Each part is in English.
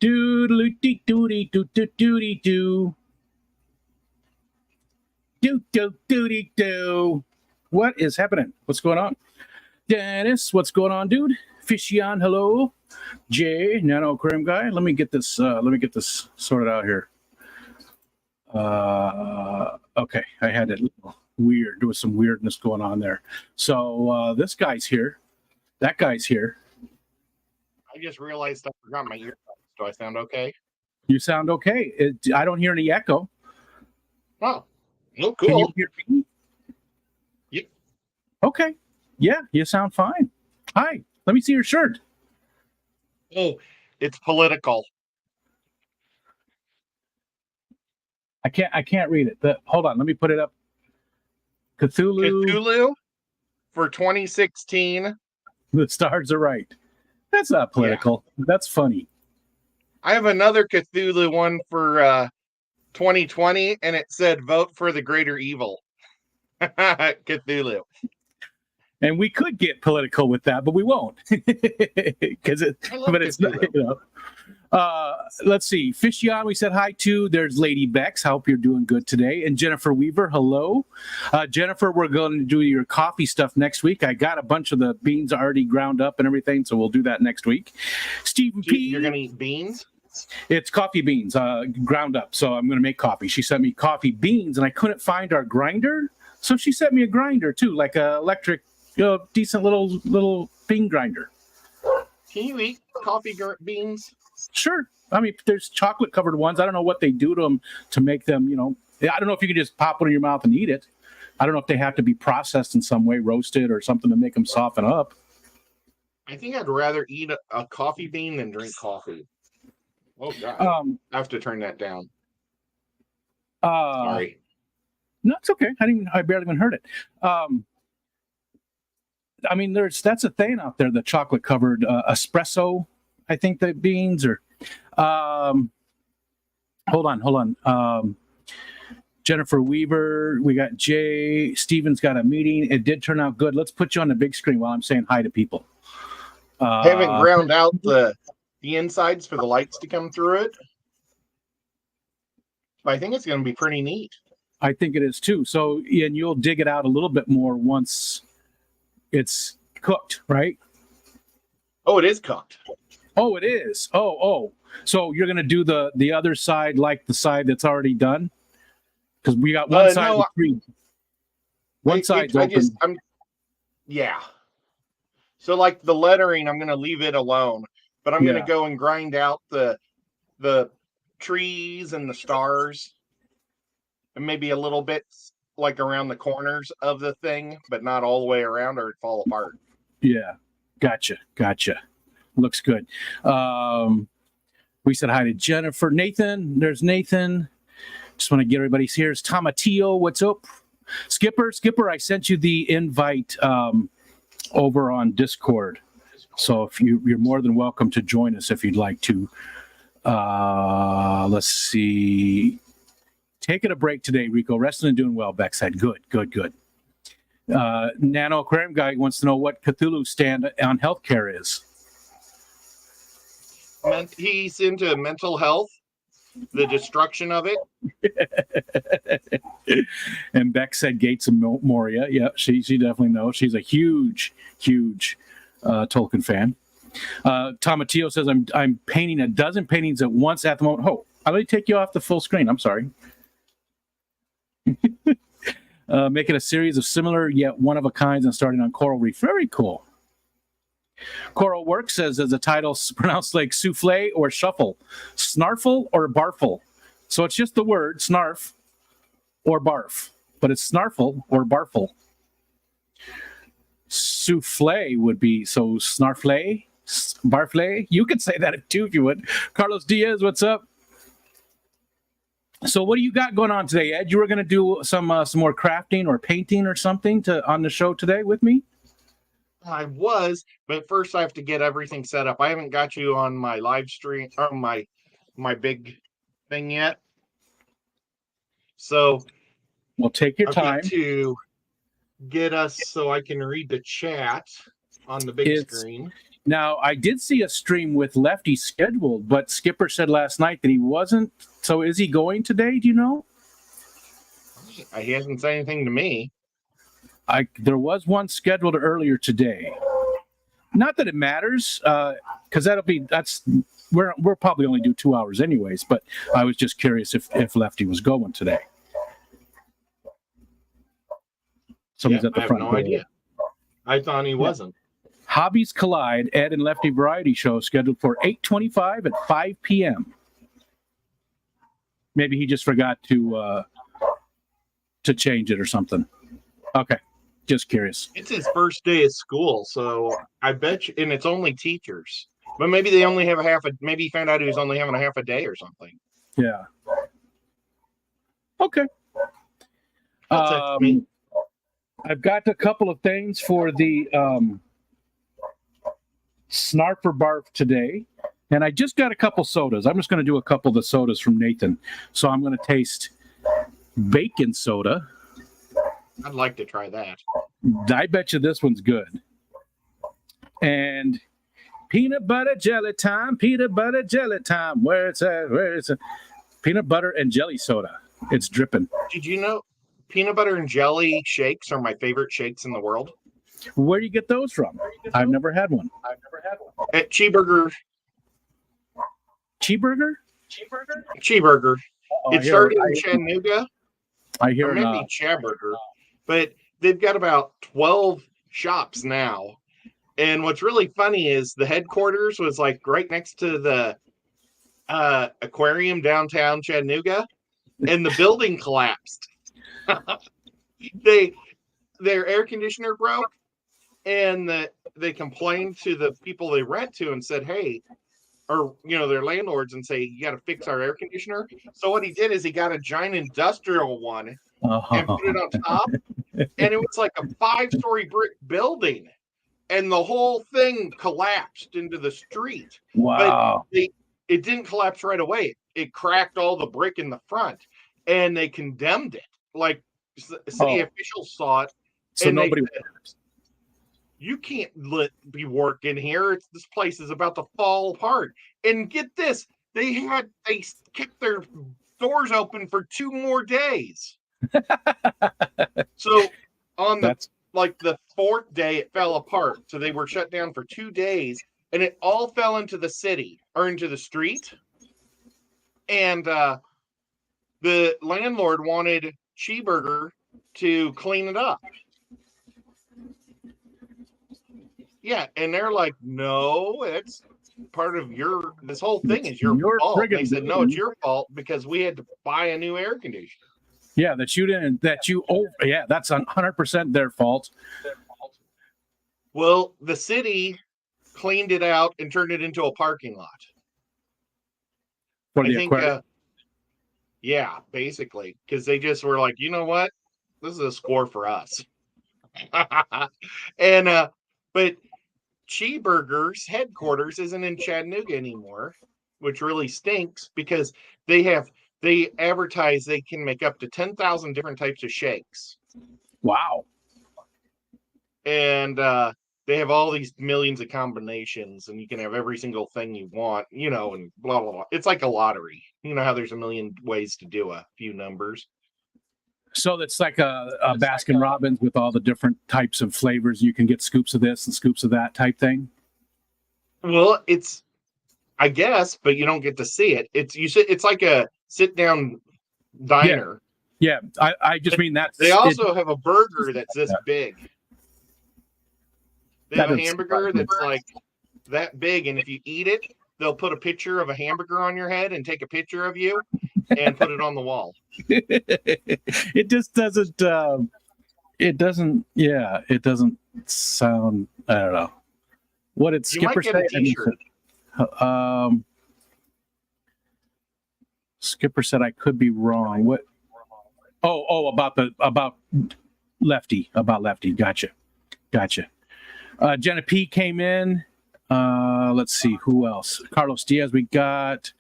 Doodly doo doody doo doo doody doo. Doo doo doody doo. What is happening? What's going on? Dennis, what's going on, dude? Fishion, hello. Jay, Nano Aquarium guy. Let me get this sorted out here. Okay, I had it weird. There was some weirdness going on there. So this guy's here. That guy's here. I just realized I forgot my earphones. Do I sound okay? You sound okay. I don't hear any echo. Oh, cool. Can you hear me? Yep. Okay. Yeah, you sound fine. Hi. Let me see your shirt. Oh, it's political. I can't read it. Hold on. Let me put it up. Cthulhu for 2016. The stars are right. That's not political. Yeah. That's funny. I have another Cthulhu one for 2020, and it said vote for the greater evil. Cthulhu. And we could get political with that, but we won't. Because it's not, you know. Let's see. Fishion, we said hi to. There's Lady Bex. I hope you're doing good today. And Jennifer Weaver, hello. Jennifer, we're going to do your coffee stuff next week. I got a bunch of the beans already ground up and everything, so we'll do that next week. Stephen P. You're going to eat beans? It's coffee beans ground up, so I'm going to make coffee. She sent me coffee beans, and I couldn't find our grinder, so she sent me a grinder, too, like an electric, decent little bean grinder. Can you eat coffee beans? Sure. I mean, there's chocolate covered ones. I don't know what they do to them to make them, I don't know if you can just pop one in your mouth and eat it. I don't know if they have to be processed in some way, roasted or something to make them soften up. I think I'd rather eat a coffee bean than drink coffee. Oh, God. I have to turn that down. Sorry. No, it's okay. I barely even heard it. I mean, that's a thing out there, the chocolate covered espresso. I think the beans are. Hold on. Jennifer Weaver, we got Jay. Steven's got a meeting. It did turn out good. Let's put you on the big screen while I'm saying hi to people. Haven't ground out the insides for the lights to come through it. But I think it's going to be pretty neat. I think it is too. So, and you'll dig it out a little bit more once it's cooked, right? Oh, it is cooked. Oh, it is. Oh. So you're going to do the other side like the side that's already done? Because we got one side with three. One side's open. Yeah. So like the lettering, I'm going to leave it alone. But I'm going to go and grind out the trees and the stars. And maybe a little bit like around the corners of the thing, but not all the way around or it'd fall apart. Yeah. Gotcha. Looks good. We said hi to Jennifer. Nathan, there's Nathan. Just want to get everybody's here. It's Tomatillo. What's up? Skipper, I sent you the invite over on Discord. So if you're more than welcome to join us if you'd like to. Let's see. Taking a break today, Rico. Resting and doing well, Beck said. Good. Nano Aquarium guy wants to know what Cthulhu's stand on healthcare is. He's into mental health, the destruction of it. And Beck said Gates of Moria. Yeah, she definitely knows. She's a huge Tolkien fan. Tomatillo says I'm painting a dozen paintings at once at the moment. Oh, I'll let me take you off the full screen. I'm sorry. Making a series of similar yet one of a kinds and starting on coral reef. Very cool. Coral Work says, is the title pronounced like souffle or shuffle, snarffle or barffle? So it's just the word snarf or barf, but it's snarffle or barffle. Souffle would be, so snarffle, barffle. You could say that too if you would. Carlos Diaz, what's up? So what do you got going on today, Ed? You were going to do some more crafting or painting or something on the show today with me? I was, but first I have to get everything set up. I haven't got you on my live stream or my big thing yet. So we'll take your time to get us so I can read the chat on the big screen. Now, I did see a stream with Lefty scheduled, but Skipper said last night that he wasn't. So is he going today? Do you know? He hasn't said anything to me. There was one scheduled earlier today. Not that it matters, because we're probably only do 2 hours anyways. But I was just curious if Lefty was going today. Someone's at the I have front no door. idea. I thought he wasn't. Hobbies Collide, Ed and Lefty Variety Show scheduled for 8:25 at 5 p.m. Maybe he just forgot to change it or something. Okay, just curious. It's his first day of school, so I bet you, and it's only teachers. But maybe they only have maybe he found out he was only having a half a day or something. Yeah. Okay. Text me. I've got a couple of things for the Snarffle Barf today, and I just got a couple sodas. I'm just going to do a couple of the sodas from Nathan. So I'm going to taste bacon soda. I'd like to try that. I bet you this one's good. And peanut butter jelly time, peanut butter jelly time. Where it's at? Peanut butter and jelly soda. It's dripping. Did you know peanut butter and jelly shakes are my favorite shakes in the world? Where do you get those from? I've never had one. At Cheeseburger. Cheeseburger? Cheeseburger. Oh, It started in Chattanooga. I hear Or maybe Chatburger. But they've got about 12 shops now. And what's really funny is the headquarters was like right next to the aquarium downtown Chattanooga, and the building collapsed. Their air conditioner broke, and they complained to the people they rent to and said, hey, or their landlords, and say, you got to fix our air conditioner. So what he did is he got a giant industrial one and put it on top, and it was like a 5-story brick building, and the whole thing collapsed into the street. Wow. But it didn't collapse right away. It cracked all the brick in the front, and they condemned it. Like city officials saw it, so and nobody. They said, you can't be working here. This place is about to fall apart. And get this, they kept their doors open for 2 more days. So on the 4th day, it fell apart. So they were shut down for 2 days, and it all fell into the city or into the street. And the landlord wanted Cheeseburger to clean it up. Yeah, and they're like, no, it's part of this whole thing is your fault. They said, no, it's your fault because we had to buy a new air conditioner. Yeah, that's 100% their fault. Well, the city cleaned it out and turned it into a parking lot. For the aquarium? Yeah, basically, because they just were like, you know what? This is a score for us. And but Cheeseburger's headquarters isn't in Chattanooga anymore, which really stinks because they advertise they can make up to 10,000 different types of shakes. Wow. And they have all these millions of combinations, and you can have every single thing you want, and blah, blah, blah. It's like a lottery. You know how there's a million ways to do a few numbers. So it's like a Baskin Robbins with all the different types of flavors. You can get scoops of this and scoops of that type thing. Well, it's, I guess, but you don't get to see it. It's like a sit-down diner. Yeah. I just mean that. They also have a burger that's this big. They have a hamburger that's like that big, and if you eat it, they'll put a picture of a hamburger on your head and take a picture of you and put it on the wall. It just doesn't. It doesn't. Yeah, it doesn't sound. I don't know. What did Skipper say? Skipper said I could be wrong. What? Oh, about Lefty. About Lefty. Gotcha. Jenna P came in. Let's see who else. Carlos Diaz. We got.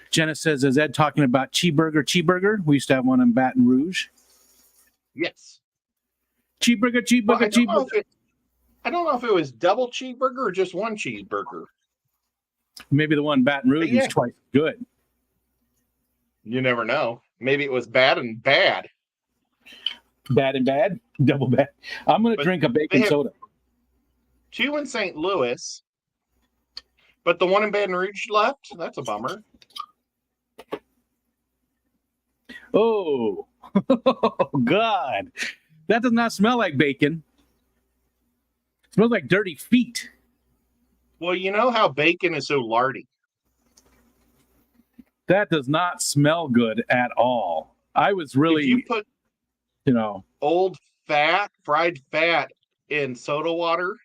Jenna says, is Ed talking about Cheeseburger? We used to have one in Baton Rouge. Yes. Cheeseburger. Well, I don't know if it was double cheeseburger or just one cheeseburger. Maybe the one in Baton Rouge was twice good. You never know. Maybe it was bad and bad. Bad and bad? Double bad. I'm going to drink a bacon soda. 2 in St. Louis, but the one in Baton Rouge left? That's a bummer. Oh, God. That does not smell like bacon. It smells like dirty feet. Well, you know how bacon is so lardy. That does not smell good at all. I was really, if you put, old fried fat in soda water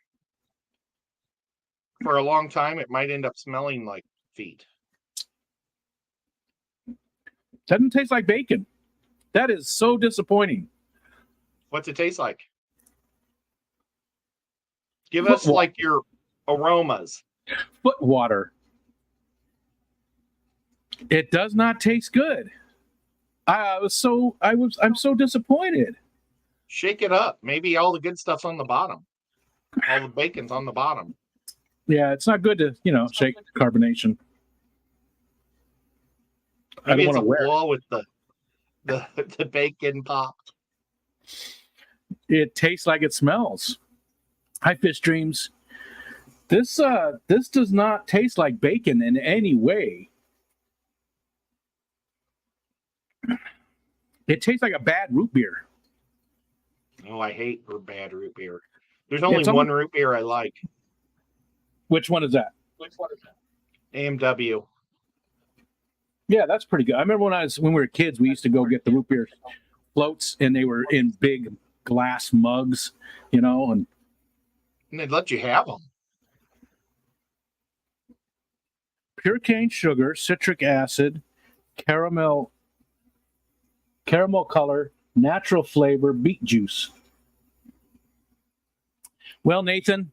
for a long time, it might end up smelling like feet. Doesn't taste like bacon. That is so disappointing. What's it taste like? Give us like your aromas. Foot water. It does not taste good. I'm so disappointed. Shake it up. Maybe all the good stuff's on the bottom. All the bacon's on the bottom. Yeah, it's not good to, shake carbonation. Maybe it's a wall with the bacon pop. It tastes like it smells. Hi, Fish Dreams. This does not taste like bacon in any way. It tastes like a bad root beer. Oh, I hate bad root beer. There's only one root beer I like. Which one is that? AMW. Yeah, that's pretty good. I remember when we were kids, we used to go get the root beer floats, and they were in big glass mugs, and they'd let you have them. Pure cane sugar, citric acid, caramel color, natural flavor, beet juice. Well, Nathan,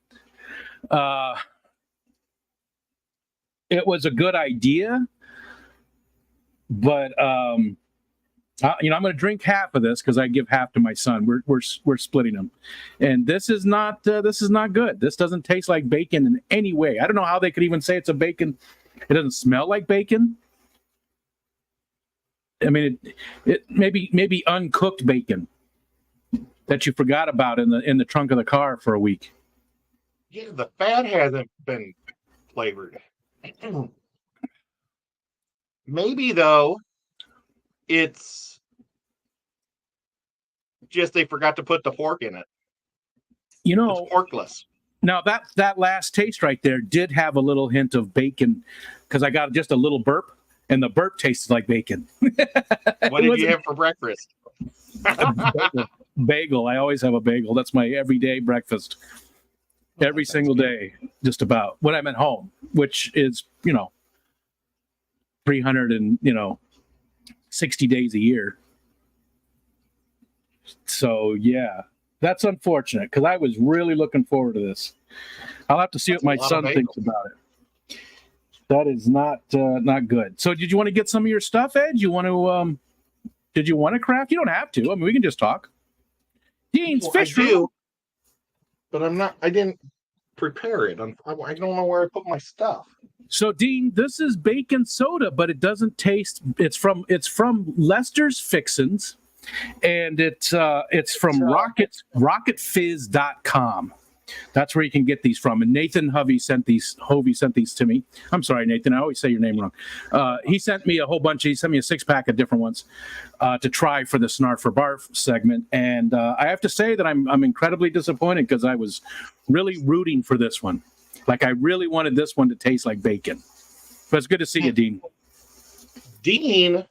it was a good idea, but I'm going to drink half of this because I give half to my son. We're splitting them, and this is not good. This doesn't taste like bacon in any way. I don't know how they could even say it's a bacon. It doesn't smell like bacon. I mean, it maybe uncooked bacon that you forgot about in the trunk of the car for a week. Yeah, the fat hasn't been flavored. Maybe though, it's just they forgot to put the pork in it. It's porkless. Now that last taste right there did have a little hint of bacon because I got just a little burp. And the burp tasted like bacon. What did you have for breakfast? Bagel. I always have a bagel. That's my everyday breakfast. Every single day, just about. When I'm at home, which is, 360 days a year. So, yeah, that's unfortunate because I was really looking forward to this. I'll have to see what my son thinks about it. That is not good. So, did you want to get some of your stuff, Ed? Did you want to craft? You don't have to. I mean, we can just talk. Dean's fish room. But I'm not. I didn't prepare it. I don't know where I put my stuff. So, Dean, this is bacon soda, but it doesn't taste. It's from Lester's Fixins, and it's from rocketfizz.com. That's where you can get these from. And Nathan Hovey sent these to me. I'm sorry, Nathan. I always say your name wrong. He sent me a whole bunch. He sent me a 6-pack of different ones to try for the Snarf for Barf segment. And I have to say that I'm incredibly disappointed because I was really rooting for this one. Like I really wanted this one to taste like bacon. But it's good to see you, Dean. Dean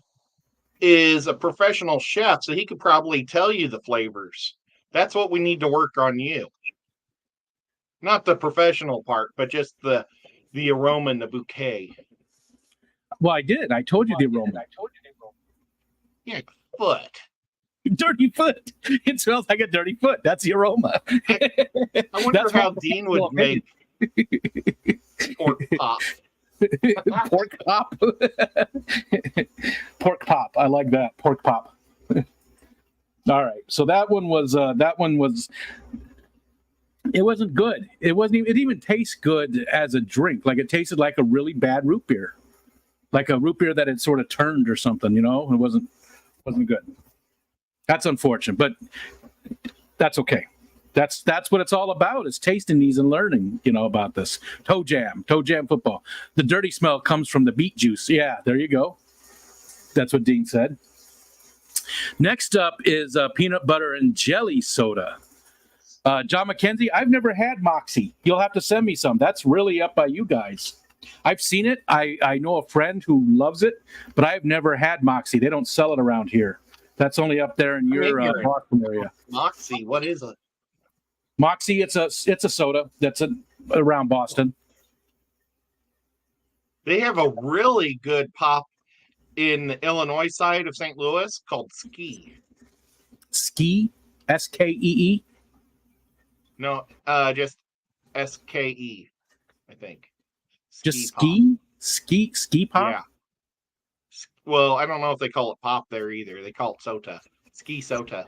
is a professional chef, so he could probably tell you the flavors. That's what we need to work on you. Not the professional part, but just the aroma and the bouquet. Well, I did. I told you the aroma. Yeah, foot. Dirty foot. It smells like a dirty foot. That's the aroma. I wonder how Dean would make pork pop. Pork pop. Pork pop. I like that. Pork pop. All right. So that one was It wasn't good. It wasn't even, it didn't even taste good as a drink. Like it tasted like a really bad root beer. Like a root beer that had sort of turned or something, you know? It wasn't good. That's unfortunate, but that's okay. That's what it's all about, is tasting these and learning, you know, about this. Toe jam football. The dirty smell comes from the beet juice. Yeah, there you go. That's what Dean said. Next up is peanut butter and jelly soda. John McKenzie, I've never had Moxie. You'll have to send me some. That's really up by you guys. I've seen it. I know a friend who loves it, but I've never had Moxie. They don't sell it around here. That's only up there in your Boston area. Moxie, what is it? Moxie, it's a soda that's around Boston. They have a really good pop in the Illinois side of St. Louis called Ski. Ski? S-K-E-E? No, just S-K-E, I think. Just Pop. Ski pop? Yeah. Well, I don't know if they call it pop there either. They call it Sota. Ski Sota.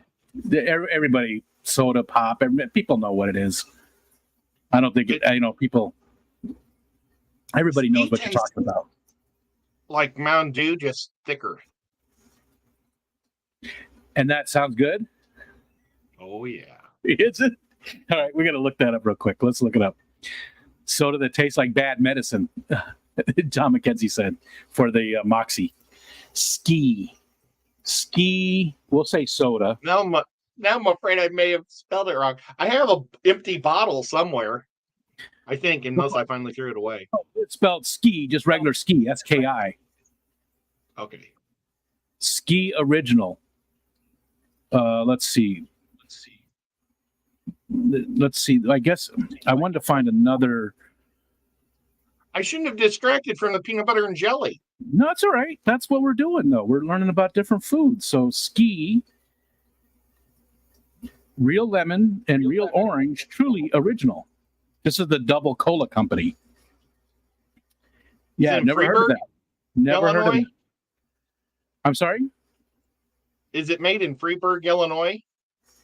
Everybody, soda pop. People know what it is. I don't think people. Everybody knows what you're talking about. Like Mountain Dew, just thicker. And that sounds good? Oh, yeah. Is it? All right, we got to look that up real quick. Let's look it up. Soda that tastes like bad medicine, John McKenzie said, for the Moxie. Ski, we'll say soda. Now I'm afraid I may have spelled it wrong. I have an empty bottle somewhere, I think, unless I finally threw it away. Oh, it's spelled ski, just regular ski, S-K-I. Okay. Ski Original. Let's see. I guess I wanted to find another. I shouldn't have distracted from the peanut butter and jelly. No, it's all right. That's what we're doing, though. We're learning about different foods. So Ski, real lemon and real orange, truly original. This is the Double Cola Company. Yeah, never heard of that. Never heard of it. I'm sorry? Is it made in Freeburg, Illinois?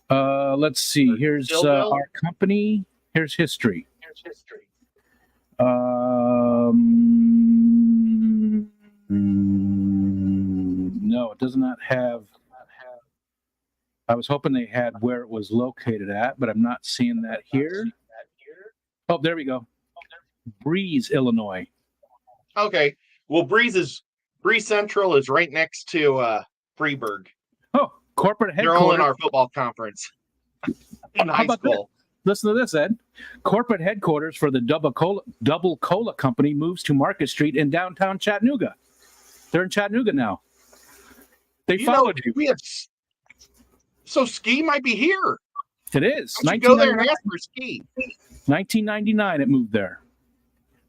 Let's see. Here's our company. Here's history. No, it does not have. I was hoping they had where it was located at, but I'm not seeing that here. Oh, there we go. Breeze, Illinois. Okay. Well, Breeze Central is right next to Freeburg. Oh, corporate headquarters. They're all in our football conference in high school. Listen to this, Ed. Corporate headquarters for the Double Cola Company moves to Market Street in downtown Chattanooga. They're in Chattanooga now. They followed you. So Ski might be here. It is. Go there and ask for Ski. 1999, it moved there.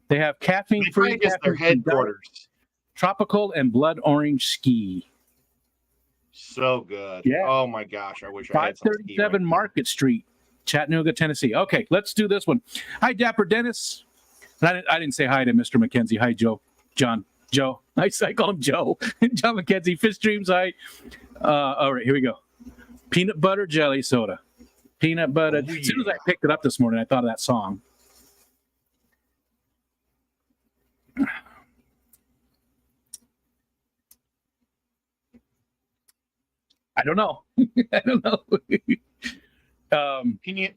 They have caffeine-free. Their headquarters. Tropical and blood orange Ski. So good. Yeah. Oh my gosh, I wish I had some Ski. 537 Market Street, Chattanooga, Tennessee. Okay, let's do this one. Hi, Dapper Dennis. I didn't say hi to Mr. McKenzie. Hi, Joe. John. Joe. I call him Joe. John McKenzie. Fish Dreams. Hi. All right, here we go. Peanut butter jelly soda. Peanut butter. Oh, yeah. As soon as I picked it up this morning, I thought of that song. I don't know. I don't know. Can you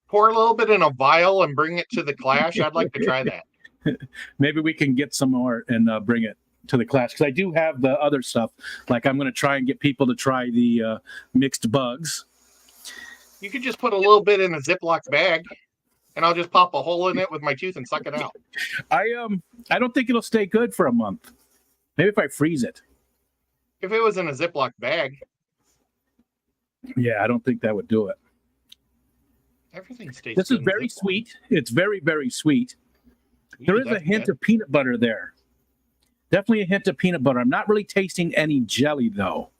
pour a little bit in a vial and bring it to the clash? I'd like to try that. Maybe we can get some more and bring it to the class, because I do have the other stuff. Like I'm going to try and get people to try the mixed bugs. You could just put a little bit in a Ziploc bag, and I'll just pop a hole in it with my tooth and suck it out. I don't think it'll stay good for a month. Maybe if I freeze it. If it was in a Ziploc bag. Yeah, I don't think that would do it. Everything stays. This is very sweet. It's very, very sweet. There is a hint of peanut butter there. Definitely a hint of peanut butter. I'm not really tasting any jelly, though.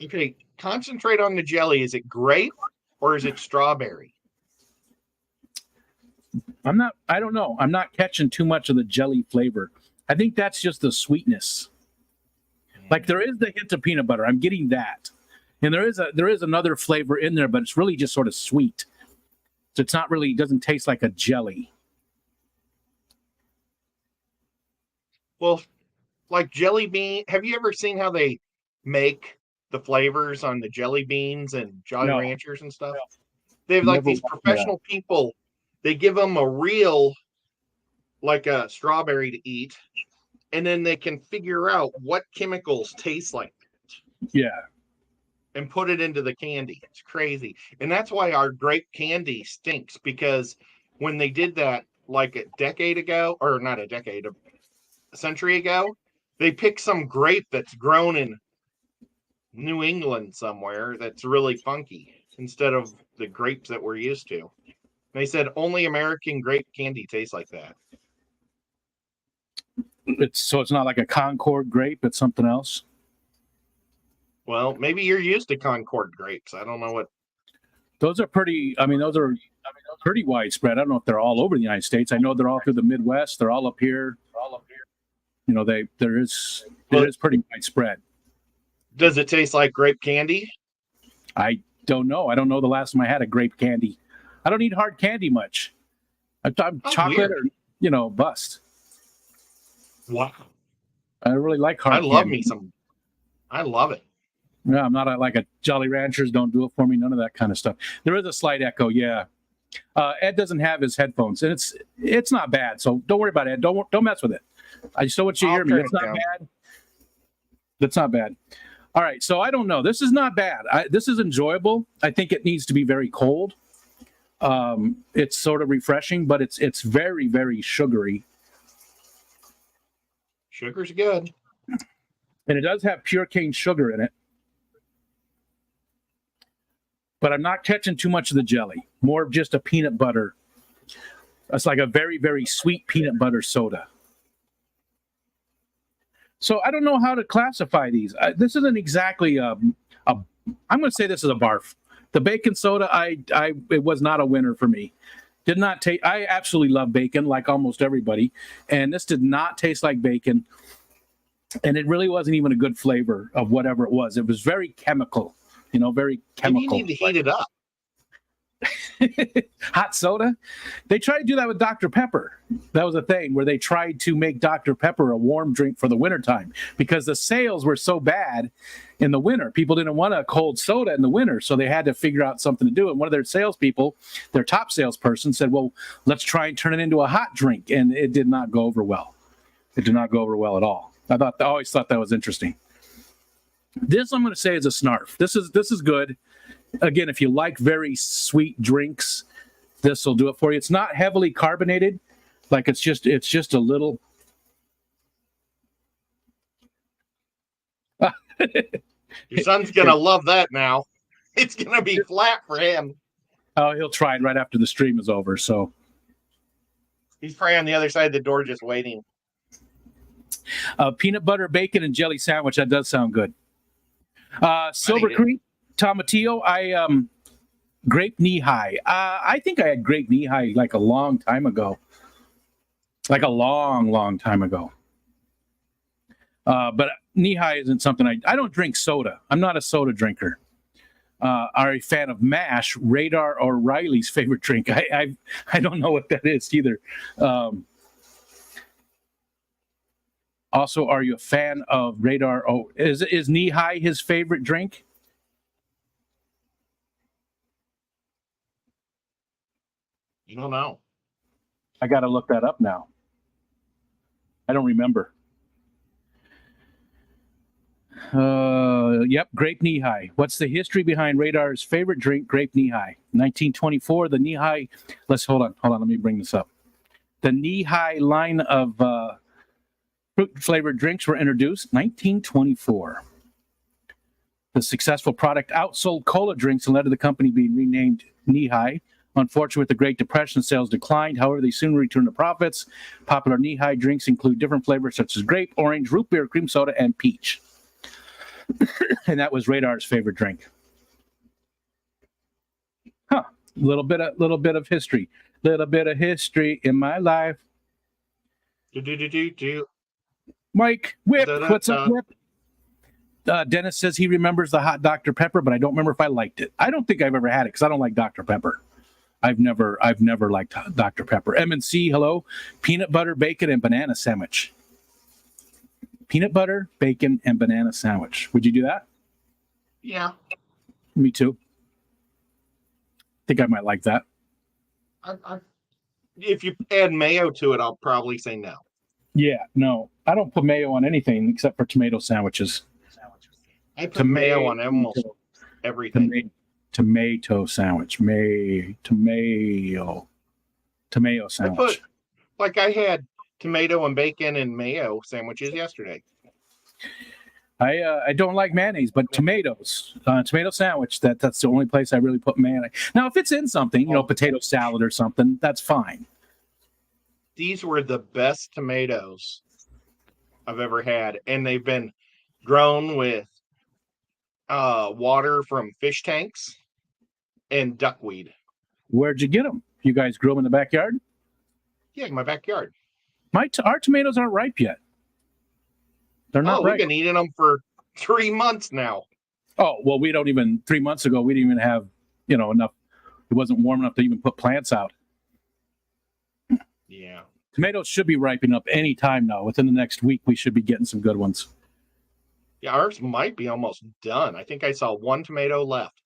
Okay, concentrate on the jelly. Is it grape or is it strawberry? I don't know. I'm not catching too much of the jelly flavor. I think that's just the sweetness. Like there is the hint of peanut butter. I'm getting that. And there is another flavor in there, but it's really just sort of sweet. So it's not really, it doesn't taste like a jelly. Well, like jelly bean. Have you ever seen how they make the flavors on the jelly beans and Jolly No. Ranchers and stuff? They have like Never these watched professional people. They give them a real, like a strawberry to eat, and then they can figure out what chemicals taste like Yeah. and put it into the candy. It's crazy. And that's why our grape candy stinks, because when they did that like a decade ago, or not a decade, a century ago, they picked some grape that's grown in New England somewhere that's really funky instead of the grapes that we're used to. They said only American grape candy tastes like that. It's not like a Concord grape, it's something else. Well, maybe you're used to Concord grapes. I don't know what. Those are pretty, those are pretty widespread. I don't know if they're all over the United States. I know they're all through the Midwest. They're all up here. You know, it is pretty widespread. Does it taste like grape candy? I don't know. I don't know the last time I had a grape candy. I don't eat hard candy much. I'm chocolate weird. or, bust. Wow. I really like hard candy. I love me some. I love it. Yeah, I'm not like a Jolly Ranchers. Don't do it for me. None of that kind of stuff. There is a slight echo. Yeah. Ed doesn't have his headphones, and it's not bad. So don't worry about it, Ed. Don't mess with it. I just don't want you to hear me. It's not bad. That's not bad. All right. So I don't know. This is not bad. This is enjoyable. I think it needs to be very cold. It's sort of refreshing, but it's very, very sugary. Sugar's good. And it does have pure cane sugar in it. But I'm not catching too much of the jelly. More of just a peanut butter. It's like a very, very sweet peanut butter soda. So I don't know how to classify these. This isn't exactly I'm going to say this is a barf. The bacon soda, it was not a winner for me. Did not taste. I absolutely love bacon, like almost everybody, and this did not taste like bacon. And it really wasn't even a good flavor of whatever it was. It was very chemical, very chemical. Maybe you need to heat it up. Hot soda. They tried to do that with Dr. Pepper. That was a thing where they tried to make Dr. Pepper a warm drink for the wintertime because the sales were so bad in the winter. People didn't want a cold soda in the winter, so they had to figure out something to do. And one of their salespeople, their top salesperson, said, well, let's try and turn it into a hot drink. And it did not go over well. It did not go over well at all. I always thought that was interesting. This I'm going to say is a Snarf. This is good. Again, if you like very sweet drinks, this will do it for you. It's not heavily carbonated, like it's just a little. Your son's gonna love that now. It's gonna be flat for him. Oh, he'll try it right after the stream is over. So he's probably on the other side of the door, just waiting. Peanut butter, bacon, and jelly sandwich. That does sound good. Silver Creek Tomatillo. Grape knee high. I think I had grape knee high like a long time ago. Like a long time ago. But knee high isn't something I don't drink soda. I'm not a soda drinker. Are a fan of MASH, Radar or Riley's favorite drink? I don't know what that is either. Also, are you a fan of Radar? Oh, is knee high his favorite drink? You don't know. I got to look that up now. I don't remember. Yep, grape knee high. What's the history behind Radar's favorite drink, grape knee high? 1924, the knee high. Hold on. Let me bring this up. The knee high line of fruit flavored drinks were introduced 1924. The successful product outsold cola drinks and led to the company being renamed Knee High. Unfortunately, with the Great Depression, sales declined. However, they soon returned to profits. Popular Knee High drinks include different flavors such as grape, orange, root beer, cream soda, and peach. And that was Radar's favorite drink. Huh. Little bit of history. Little bit of history in my life. Mike Whip, what's up, Whip? Dennis says he remembers the hot Dr. Pepper, but I don't remember if I liked it. I don't think I've ever had it because I don't like Dr. Pepper. I've never liked Dr. Pepper. M&C, hello. Peanut butter, bacon, and banana sandwich. Peanut butter, bacon, and banana sandwich. Would you do that? Yeah. Me too. Think I might like that. If you add mayo to it, I'll probably say no. Yeah, no. I don't put mayo on anything except for tomato sandwiches. I put mayo on almost everything. Tomato sandwich. Tomato sandwich. I had tomato and bacon and mayo sandwiches yesterday. I don't like mayonnaise, but tomatoes, tomato sandwich. That's the only place I really put mayonnaise. Now, if it's in something, potato salad or something, that's fine. These were the best tomatoes I've ever had, and they've been grown with water from fish tanks and duckweed. Where'd you get them? You guys grew them in the backyard? Yeah, in my backyard. Our tomatoes aren't ripe yet. They're not ripe. We've been eating them for 3 months now. Oh, well, 3 months ago, we didn't even have, enough. It wasn't warm enough to even put plants out. Yeah. Tomatoes should be ripening up any time now. Within the next week, we should be getting some good ones. Yeah, ours might be almost done. I think I saw one tomato left.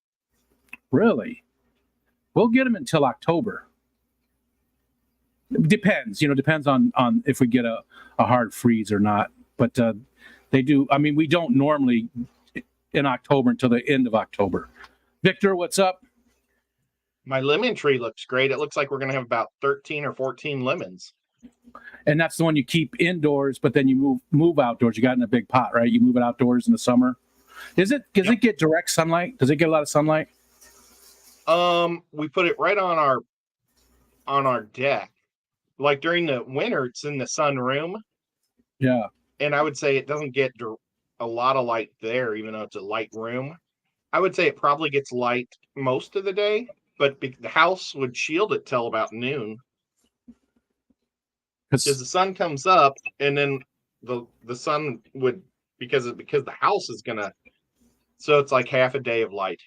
Really? We'll get them until October. It depends. Depends on if we get a hard freeze or not. But they do. I mean, we don't normally in October until the end of October. Victor, what's up? My lemon tree looks great. It looks like we're going to have about 13 or 14 lemons. And that's the one you keep indoors, but then you move outdoors. You got in a big pot, right? You move it outdoors in the summer. Does it get direct sunlight? Does it get a lot of sunlight? We put it right on our deck. Like during the winter, it's in the sun room. Yeah. And I would say it doesn't get a lot of light there, even though it's a light room. I would say it probably gets light most of the day, but the house would shield it till about noon. Because the sun comes up, and then the sun would because the house is gonna, so it's like half a day of light.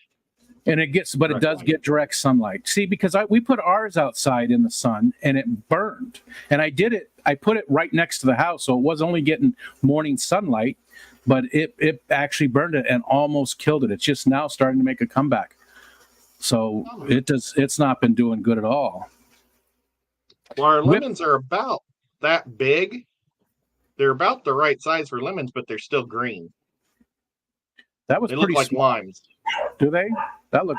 And it does get direct sunlight. See, because we put ours outside in the sun and it burned. And I put it right next to the house, so it was only getting morning sunlight, but it actually burned it and almost killed it. It's just now starting to make a comeback. So it's not been doing good at all. Well, our lemons are about that big. They're about the right size for lemons, but they're still green. They look like limes. Do they?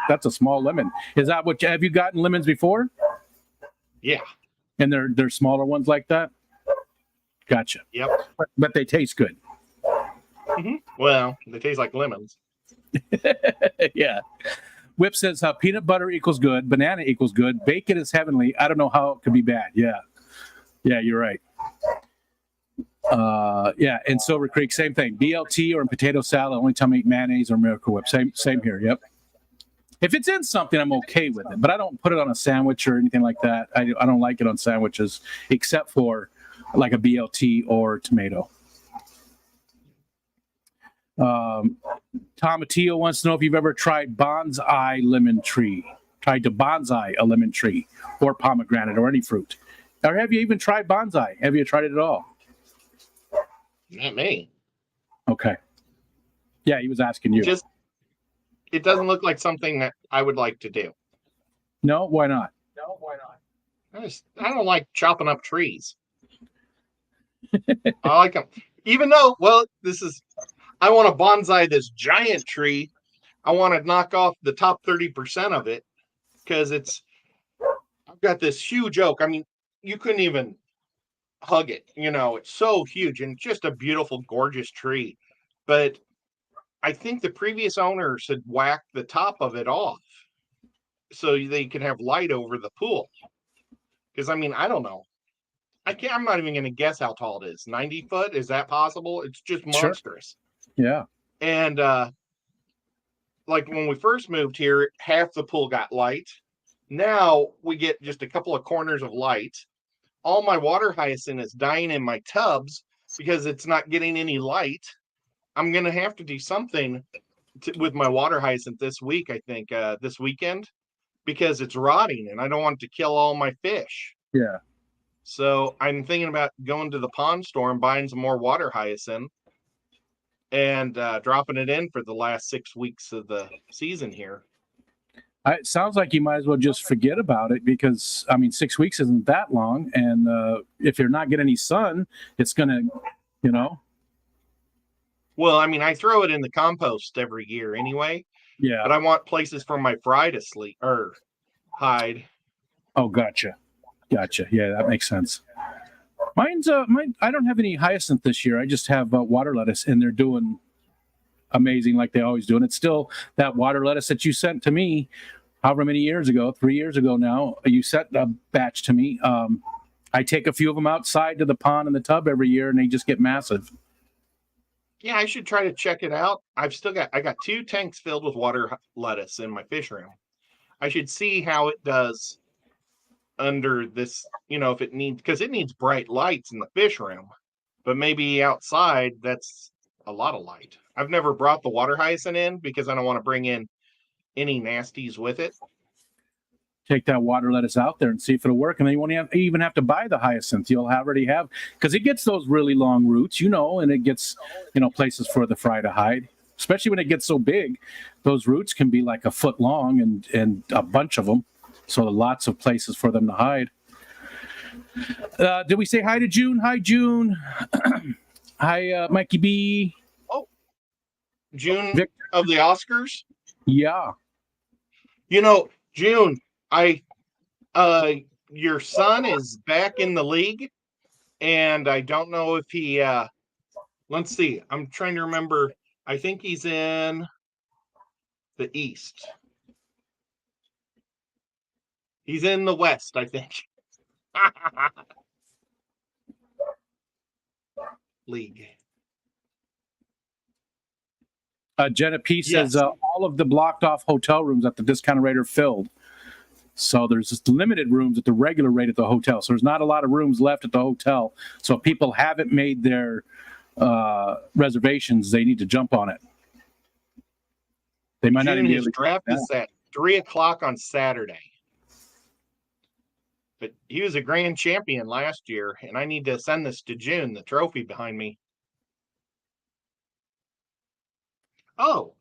That's a small lemon. Is that have you gotten lemons before? Yeah. And they're smaller ones like that? Gotcha. Yep. But they taste good. Mm-hmm. Well, they taste like lemons. Yeah. Whip says how peanut butter equals good, banana equals good, bacon is heavenly. I don't know how it could be bad. Yeah. Yeah, you're right. Yeah, and Silver Creek, same thing. BLT or in potato salad, only time I eat mayonnaise or Miracle Whip. Same here. Yep. If it's in something, I'm okay with it, but I don't put it on a sandwich or anything like that. I don't like it on sandwiches, except for like a BLT or tomato. Tomatillo wants to know if you've ever tried bonsai lemon tree. Tried to bonsai a lemon tree or pomegranate or any fruit. Or have you even tried bonsai? Have you tried it at all? Not me. Okay. Yeah, he was asking you. It doesn't look like something that I would like to do. No, why not? I don't like chopping up trees. I like them. Even though, I want to bonsai this giant tree. I want to knock off the top 30% of it because I've got this huge oak. I mean, you couldn't even hug it. It's so huge and just a beautiful, gorgeous tree. But I think the previous owners had whacked the top of it off so they could have light over the pool. Because, I don't know. I'm not even going to guess how tall it is. 90 foot? Is that possible? It's just monstrous. Sure. Yeah. And like when we first moved here, half the pool got light. Now we get just a couple of corners of light. All my water hyacinth is dying in my tubs because it's not getting any light. I'm going to have to do something with my water hyacinth this week, I think, this weekend. because it's rotting and I don't want it to kill all my fish. Yeah. So I'm thinking about going to the pond store and buying some more water hyacinth and dropping it in for the last 6 weeks of the season here. It sounds like you might as well just forget about it because, I mean, 6 weeks isn't that long. And if you're not getting any sun, it's going to, you know. Well, I mean, I throw it in the compost every year anyway. Yeah. But I want places for my fry to sleep or hide. Oh, gotcha. Yeah, that makes sense. Mine's I don't have any hyacinth this year. I just have water lettuce, and they're doing amazing like they always do. And it's still that water lettuce that you sent to me however many years ago, 3 years ago now. You sent a batch to me. I take a few of them outside to the pond and the tub every year, and they just get massive. Yeah, I should try to check it out. I got 2 tanks filled with water lettuce in my fish room. I should see how it does under this, if it needs, because it needs bright lights in the fish room, but maybe outside that's a lot of light. I've never brought the water hyacinth in because I don't want to bring in any nasties with it. Take that water lettuce out there and see if it'll work. And then you won't even have to buy the hyacinth. You'll already have, because it gets those really long roots, and it gets, places for the fry to hide, especially when it gets so big. Those roots can be like a foot long and a bunch of them. So lots of places for them to hide. Did we say hi to June? Hi, June. Hi, Mikey B. Oh, June Victor. Of the Oscars? Yeah. June, your son is back in the league, and I don't know if he, let's see, I'm trying to remember. I think he's in the East. He's in the West, I think. League. Jenna P says all of the blocked off hotel rooms at the discounted rate are filled. So there's just limited rooms at the regular rate at the hotel. So there's not a lot of rooms left at the hotel. So if people haven't made their reservations, they need to jump on it. They might not even be able to. His draft is at 3:00 on Saturday. But he was a grand champion last year, and I need to send this to June, the trophy behind me. Oh,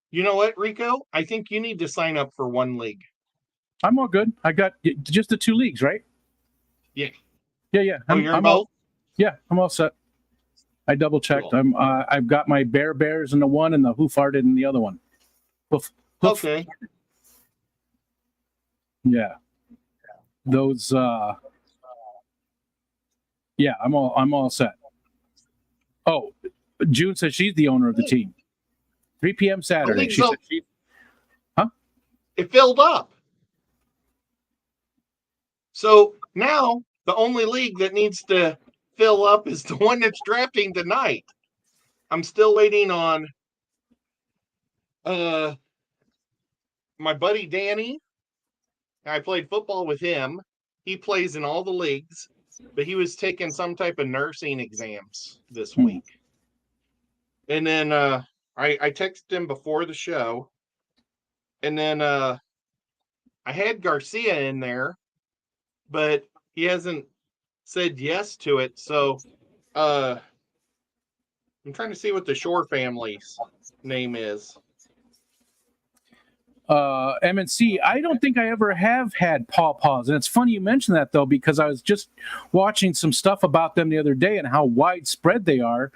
you know what, Rico? I think you need to sign up for one league. I'm all good. I got just the 2 leagues, right? Yeah. Yeah. I'm both? I'm all set. I double checked. Cool. I've got my Bears in the one and the Who Farted in the other one. Hoof. Okay. Yeah. Those I'm all set. Oh, June says she's the owner of the team. 3 p.m. Saturday. She said it filled up. So now the only league that needs to fill up is the one that's drafting tonight. I'm still waiting on my buddy Danny. I played football with him. He plays in all the leagues, but he was taking some type of nursing exams this week. And then I texted him before the show. And then I had Garcia in there, but he hasn't said yes to it. So I'm trying to see what the Shore family's name is. MNC, I don't think I ever have had pawpaws. And it's funny you mention that, though, because I was just watching some stuff about them the other day and how widespread they are.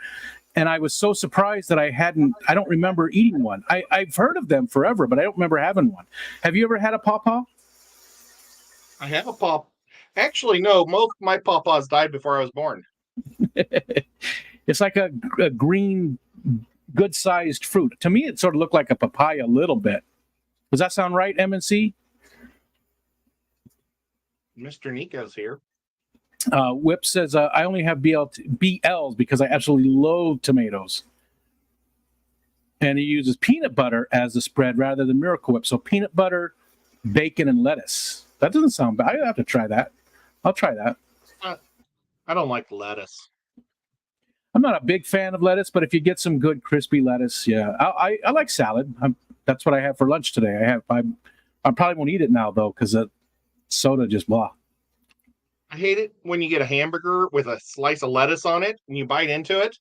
And I was so surprised that I don't remember eating one. I've heard of them forever, but I don't remember having one. Have you ever had a pawpaw? I have a pawpaw. Actually, no, most of my pawpaws died before I was born. It's like a green, good-sized fruit. To me, it sort of looked like a papaya a little bit. Does that sound right, MNC? Mr. Nico's here. Whip says, I only have BLs because I absolutely loathe tomatoes. And he uses peanut butter as a spread rather than Miracle Whip. So peanut butter, bacon, and lettuce. That doesn't sound bad. I have to try that. I'll try that. I don't like lettuce. I'm not a big fan of lettuce, but if you get some good crispy lettuce, yeah. I like salad. That's what I have for lunch today. I I probably won't eat it now though, because that soda just blah. I hate it when you get a hamburger with a slice of lettuce on it and you bite into it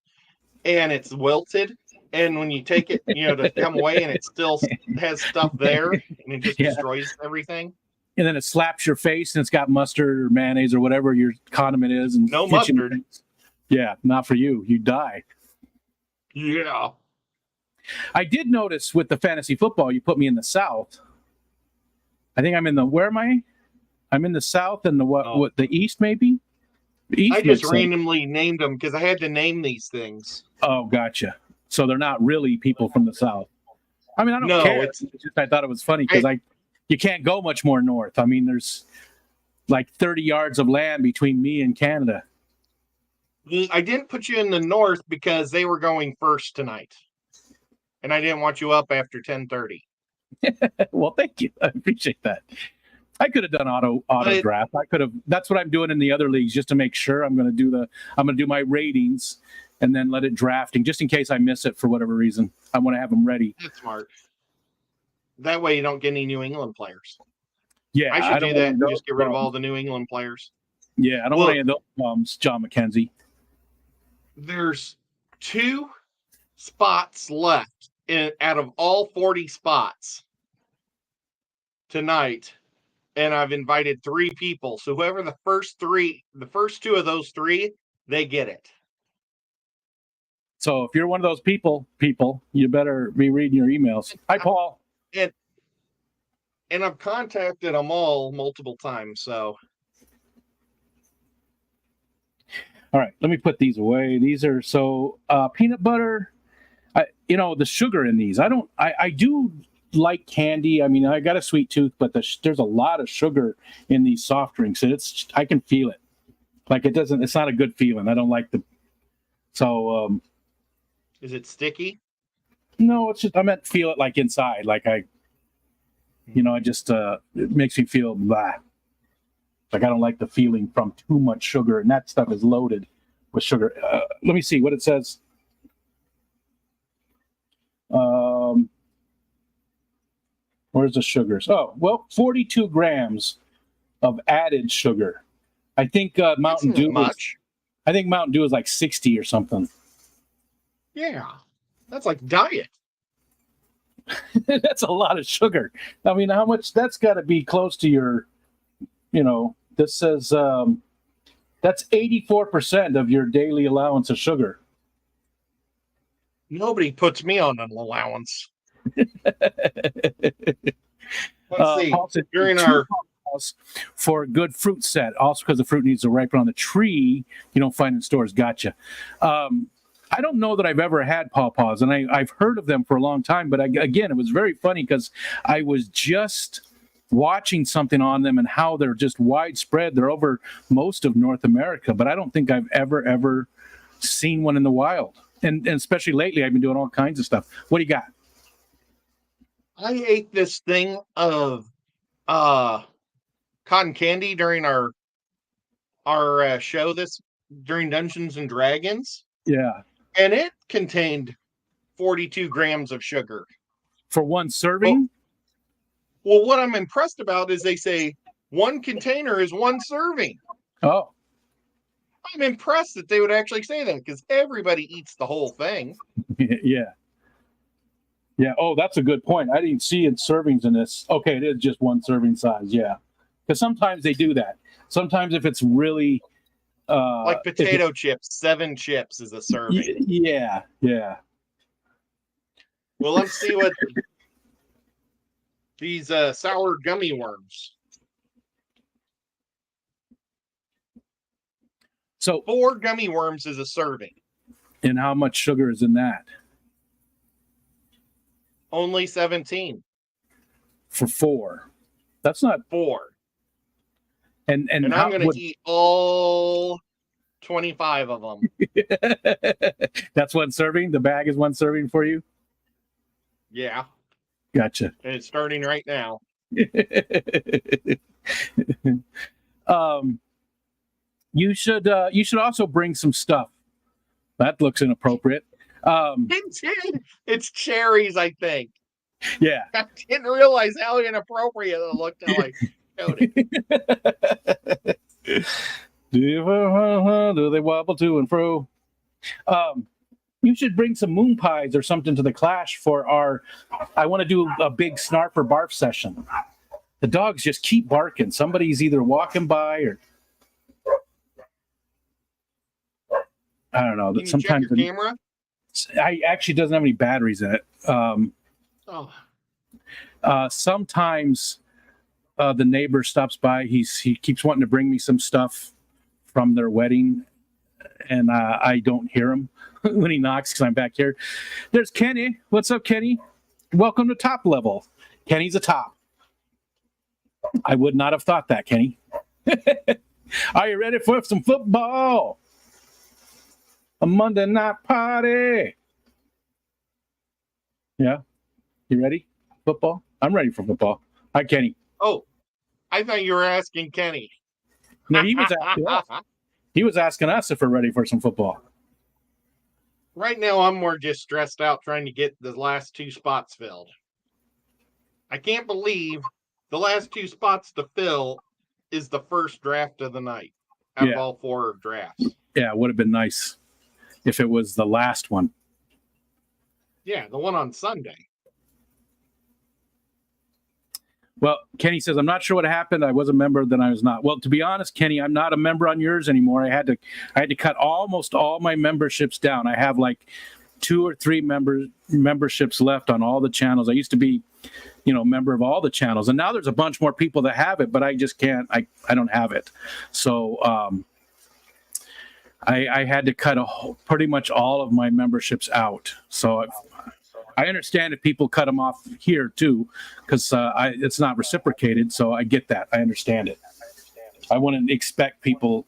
and it's wilted. And when you take it, to come away and it still has stuff there and it just destroys everything. And then it slaps your face and it's got mustard or mayonnaise or whatever your condiment is. And no mustard. Yeah, not for you. You die. Yeah. I did notice with the fantasy football, you put me in the South. I think I'm in the, where am I? I'm in the South and what the East maybe? I just randomly named them because I had to name these things. Oh, gotcha. So they're not really people from the South. I mean, I don't care. It's just I thought it was funny because you can't go much more north. I mean, there's like 30 yards of land between me and Canada. I didn't put you in the north because they were going first tonight. And I didn't want you up after 10:30. Well, thank you. I appreciate that. I could have done auto draft. I could have. That's what I'm doing in the other leagues just to make sure. I'm going to do my ratings and then let it drafting just in case I miss it for whatever reason. I want to have them ready. That's smart. That way you don't get any New England players. Yeah, I should do that and just get rid of all the New England players. Yeah, I don't want any of those bums, John McKenzie. There's 2 spots left out of all 40 spots tonight. And I've invited 3 people. So whoever the first 2 of those 3, they get it. So if you're one of those people, you better be reading your emails. Hi, Paul. And I've contacted them all multiple times. So. All right, let me put these away. These are peanut butter. The sugar in these. I do like candy. I mean, I got a sweet tooth, but there's a lot of sugar in these soft drinks, and I can feel it. Like it's not a good feeling. I don't like Is it sticky? No, it's just I meant feel it like inside. Like it makes me feel blah. Like I don't like the feeling from too much sugar, and that stuff is loaded with sugar. Let me see what it says. Where's the sugars? Oh, well, 42 grams of added sugar. I think Mountain Dew much. I think Mountain Dew is like 60 or something. Yeah, that's like diet. That's a lot of sugar. I mean, how much? That's got to be close to your. This says that's 84% of your daily allowance of sugar. Nobody puts me on an allowance. Let's see. During our for a good fruit set, also because the fruit needs to ripen on the tree, you don't find in stores. Gotcha. I don't know that I've ever had pawpaws, and I've heard of them for a long time. But again, it was very funny because I was just watching something on them and how they're just widespread. They're over most of North America, but I don't think I've ever seen one in the wild. And especially lately, I've been doing all kinds of stuff. What do you got? I ate this thing of cotton candy during our show during Dungeons and Dragons. Yeah. And it contained 42 grams of sugar. For one serving? Well, what I'm impressed about is they say one container is one serving. Oh. I'm impressed that they would actually say that because everybody eats the whole thing. Yeah. Yeah. Oh, that's a good point. I didn't see it servings in this. Okay, it is just one serving size. Yeah. Because sometimes they do that. Sometimes if it's really... like potato chips, 7 chips is a serving. Yeah. Yeah. Well, let's see what... these sour gummy worms. So 4 gummy worms is a serving. And how much sugar is in that? Only 17. For 4. That's not 4. And I'm going to eat all 25 of them. That's one serving? The bag is one serving for you? Yeah. Gotcha. And it's starting right now. You should also bring some stuff. That looks inappropriate. It's cherries, I think. Yeah. I didn't realize how inappropriate it looked until I showed it. Do they wobble to and fro? You should bring some moon pies or something to the clash for our. I want to do a big Snarffle barf session. The dogs just keep barking. Somebody's either walking by or I don't know. Can you Sometimes check your camera? I actually doesn't have any batteries in it. Sometimes the neighbor stops by. He keeps wanting to bring me some stuff from their wedding, and I don't hear him when he knocks because I'm back here. There's Kenny. What's up, Kenny? Welcome to Top Level. Kenny's a top. I would not have thought that, Kenny. Are you ready for some football? A Monday night party. Yeah. You ready? Football? I'm ready for football. Hi, Kenny. Oh, I thought you were asking Kenny. No, he was asking us. He was asking us if we're ready for some football. Right now, I'm more just stressed out trying to get the last 2 spots filled. I can't believe the last 2 spots to fill is the first draft of the night out of all 4 drafts. Yeah, it would have been nice if it was the last one. Yeah, the one on Sunday. Well, Kenny says, I'm not sure what happened. I was a member, then I was not. Well, to be honest, Kenny, I'm not a member on yours anymore. I had to cut almost all my memberships down. I have like 2 or 3 memberships left on all the channels. I used to be, member of all the channels, and now there's a bunch more people that have it, but I just can't. I don't have it. So I had to cut pretty much all of my memberships out. So I understand if people cut them off here too, because it's not reciprocated. So I get that. I understand it. I wouldn't expect people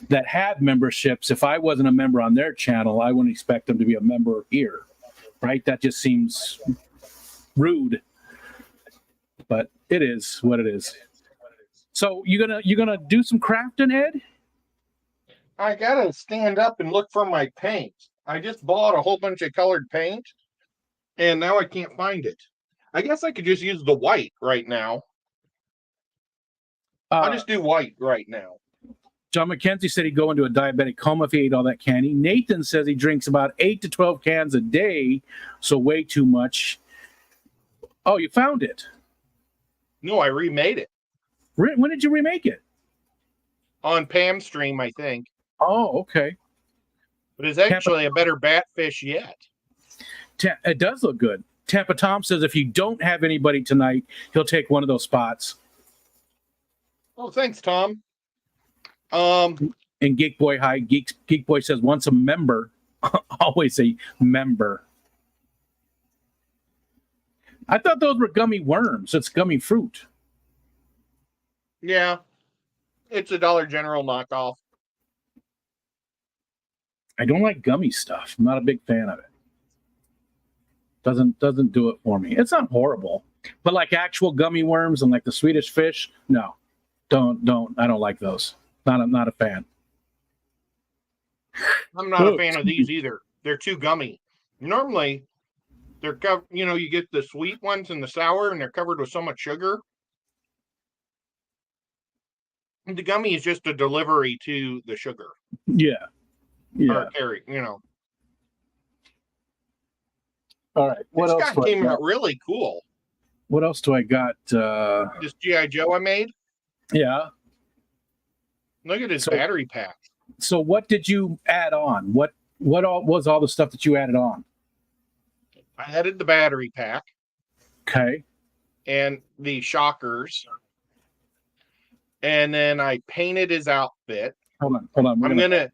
that have memberships. If I wasn't a member on their channel, I wouldn't expect them to be a member here, right? That just seems rude. But it is what it is. So you gonna do some crafting, Ed? I gotta stand up and look for my paint. I just bought a whole bunch of colored paint, and now I can't find it. I guess I could just use the white right now. I'll just do white right now. John McKenzie said he'd go into a diabetic coma if he ate all that candy. Nathan says he drinks about 8 to 12 cans a day, so way too much. Oh, you found it? No, I remade it. When did you remake it? On Pam's stream, I think. Oh, okay. But it's actually a better batfish yet. It does look good. Tampa Tom says if you don't have anybody tonight, he'll take one of those spots. Oh, thanks, Tom. And Geek Boy, hi. Geek Boy says once a member, always a member. I thought those were gummy worms. It's gummy fruit. Yeah, it's a Dollar General knockoff. I don't like gummy stuff. I'm not a big fan of it. Doesn't do it for me. It's not horrible, but like actual gummy worms and like the Swedish fish, no, don't. I don't like those. Not a fan. I'm not a fan of these either. They're too gummy. Normally, they're covered. You get the sweet ones and the sour, and they're covered with so much sugar. The gummy is just a delivery to the sugar. Yeah. Or carry, All right. What else? This guy came out really cool. What else do I got? This G.I. Joe I made. Yeah. Look at his battery pack. So what did you add on? What all was all the stuff that you added on? I added the battery pack. Okay. And the shockers. And then I painted his outfit. Hold on.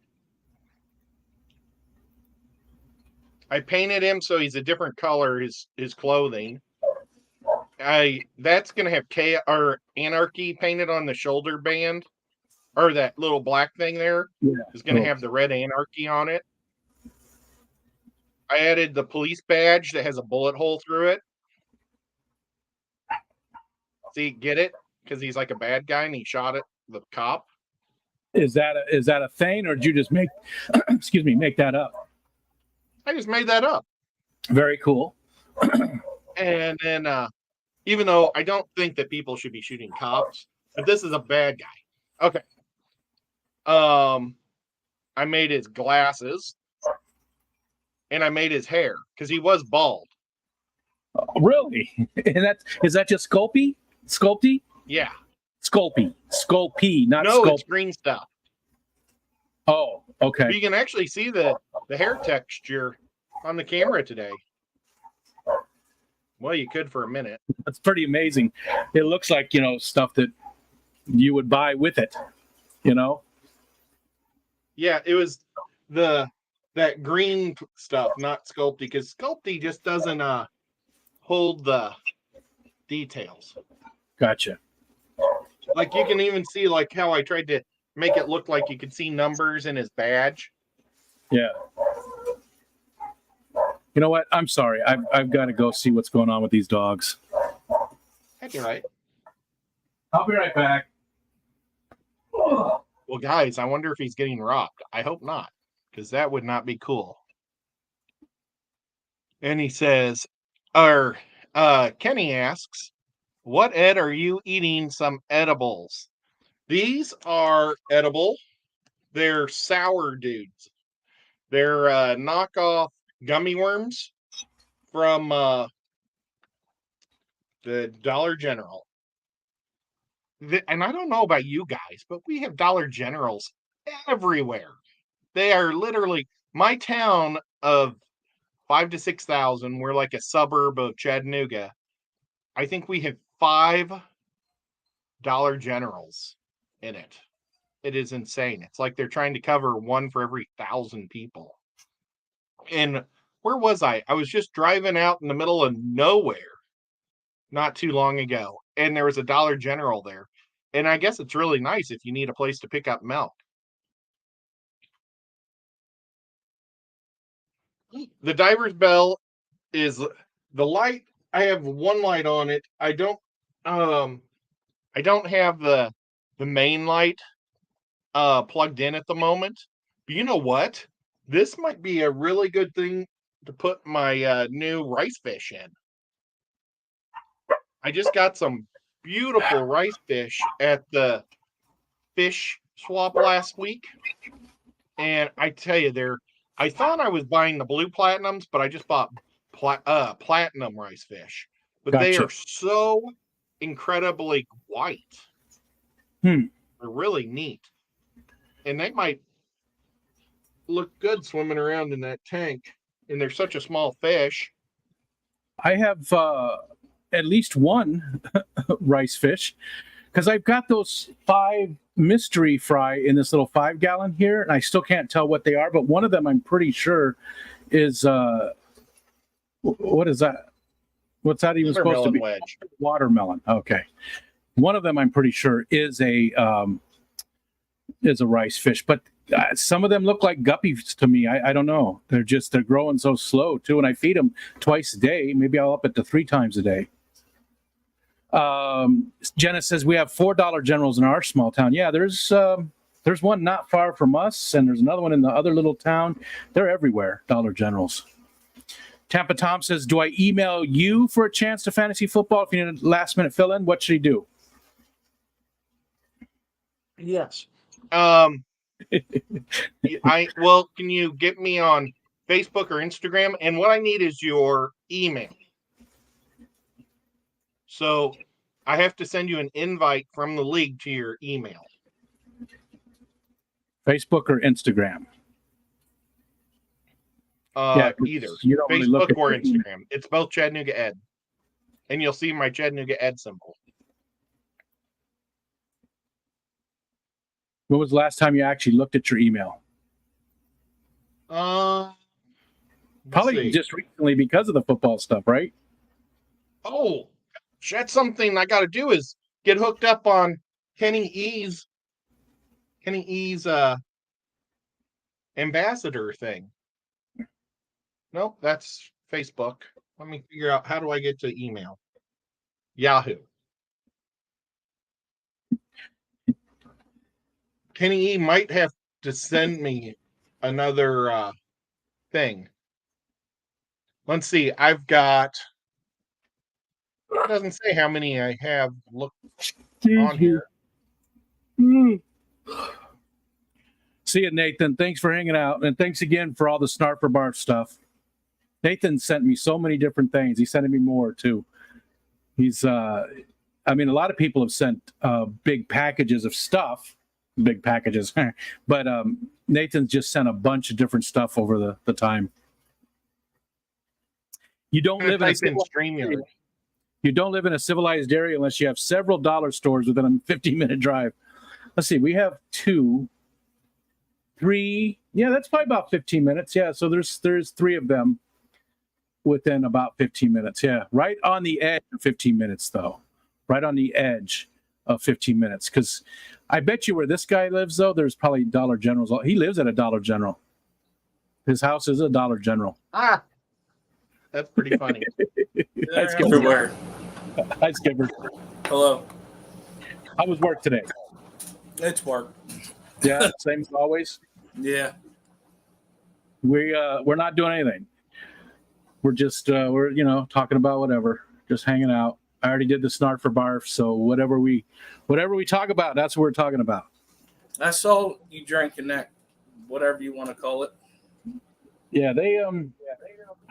I painted him so he's a different color, his clothing. That's gonna have Anarchy painted on the shoulder band, or that little black thing there is gonna have the red Anarchy on it. I added the police badge that has a bullet hole through it. See, get it? Because he's like a bad guy and he shot at the cop. Is that a thing, or did you just make make that up? I just made that up. Very cool. And then, even though I don't think that people should be shooting cops, but this is a bad guy. Okay. I made his glasses and I made his hair because he was bald. Really? And is that just Sculpey? Sculpty? Yeah. Sculpey, not No, Sculpt. it's green stuff. Oh, okay. But you can actually see the hair texture on the camera today. Well, you could for a minute. That's pretty amazing. It looks like, stuff that you would buy with it, Yeah, it was that green stuff, not Sculpty, because Sculpty just doesn't hold the details. Gotcha. Like you can even see like how I tried to make it look like you could see numbers in his badge. Yeah. You know what? I'm sorry. I've got to go see what's going on with these dogs. That's all right. I'll be right back. Well, guys, I wonder if he's getting robbed. I hope not, because that would not be cool. And he says, Kenny asks, what, Ed, are you eating some edibles? These are edible. They're sour dudes. They're knockoff gummy worms from the Dollar General. And I don't know about you guys, but we have Dollar Generals everywhere. They are literally my town of 5,000 to 6,000. We're like a suburb of Chattanooga. I think we have 5 Dollar Generals in it. It is insane. It's like they're trying to cover one for every 1,000 people. And where was I? I was just driving out in the middle of nowhere not too long ago, and there was a Dollar General there. And I guess it's really nice if you need a place to pick up milk. The diver's bell is the light. I have one light on it. I don't have the main light plugged in at the moment. But you know what? This might be a really good thing to put my new rice fish in. I just got some beautiful rice fish at the fish swap last week. And I tell you, I thought I was buying the blue platinums, but I just bought platinum rice fish. But Gotcha. They are so incredibly white. They're really neat. And they might look good swimming around in that tank. And they're such a small fish. I have at least one rice fish because I've got those 5 mystery fry in this little 5-gallon here, and I still can't tell what they are, but one of them I'm pretty sure is what is that? What's that even supposed to be? Wedge. Watermelon. Okay. One of them I'm pretty sure is a rice fish, but some of them look like guppies to me. I don't know. They're growing so slow too, and I feed them twice a day. Maybe I'll up it to 3 times a day. Jenna says we have 4 Dollar Generals in our small town. Yeah, there's one not far from us, and there's another one in the other little town. They're everywhere, Dollar Generals. Tampa Tom says, do I email you for a chance to fantasy football if you need a last-minute fill-in? What should he do? Yes. Can you get me on Facebook or Instagram? And what I need is your email. So I have to send you an invite from the league to your email. Facebook or Instagram? Either really Facebook or Instagram. It's both Chattanooga Ed. And you'll see my Chattanooga Ed symbol. When was the last time you actually looked at your email? Probably just recently because of the football stuff, right? Oh, that's something I got to do is get hooked up on Kenny E's ambassador thing. Nope, that's Facebook. Let me figure out, how do I get to email? Yahoo. Kenny E might have to send me another thing. Let's see. I've got It doesn't say how many I have looked Excuse on me. here. See you, Nathan. Thanks for hanging out. And thanks again for all the Snarffle Barf stuff. Nathan sent me so many different things. He's sending me more too. He's, I mean, a lot of people have sent big packages of stuff, big packages, but Nathan's just sent a bunch of different stuff over the time. You don't live in a StreamYard. You don't live in a civilized area unless you have several dollar stores within a 15-minute drive. Let's see, we have 2, 3. Yeah, that's probably about 15 minutes. Yeah, so there's 3 of them within about 15 minutes. Yeah, right on the edge of 15 minutes, though. Right on the edge of 15 minutes. Because I bet you where this guy lives, though, there's probably Dollar Generals. He lives at a Dollar General. His house is a Dollar General. Ah, that's pretty funny. Hi, Skipper. Everywhere. Hi, Skipper. Hello. How was work today? It's work. Yeah, same as always. Yeah. We're not doing anything. We're just we're talking about whatever, just hanging out. I already did the Snarffle Barf, so whatever we talk about, that's what we're talking about. I saw you drinking that, whatever you want to call it. Yeah,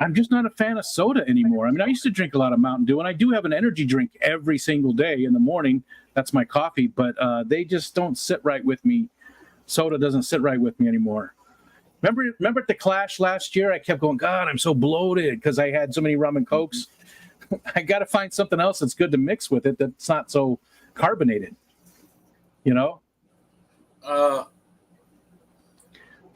I'm just not a fan of soda anymore. I mean, I used to drink a lot of Mountain Dew, and I do have an energy drink every single day in the morning. That's my coffee, but they just don't sit right with me. Soda doesn't sit right with me anymore. Remember at the Clash last year, I kept going, God, I'm so bloated because I had so many rum and cokes. I got to find something else that's good to mix with it that's not so carbonated, to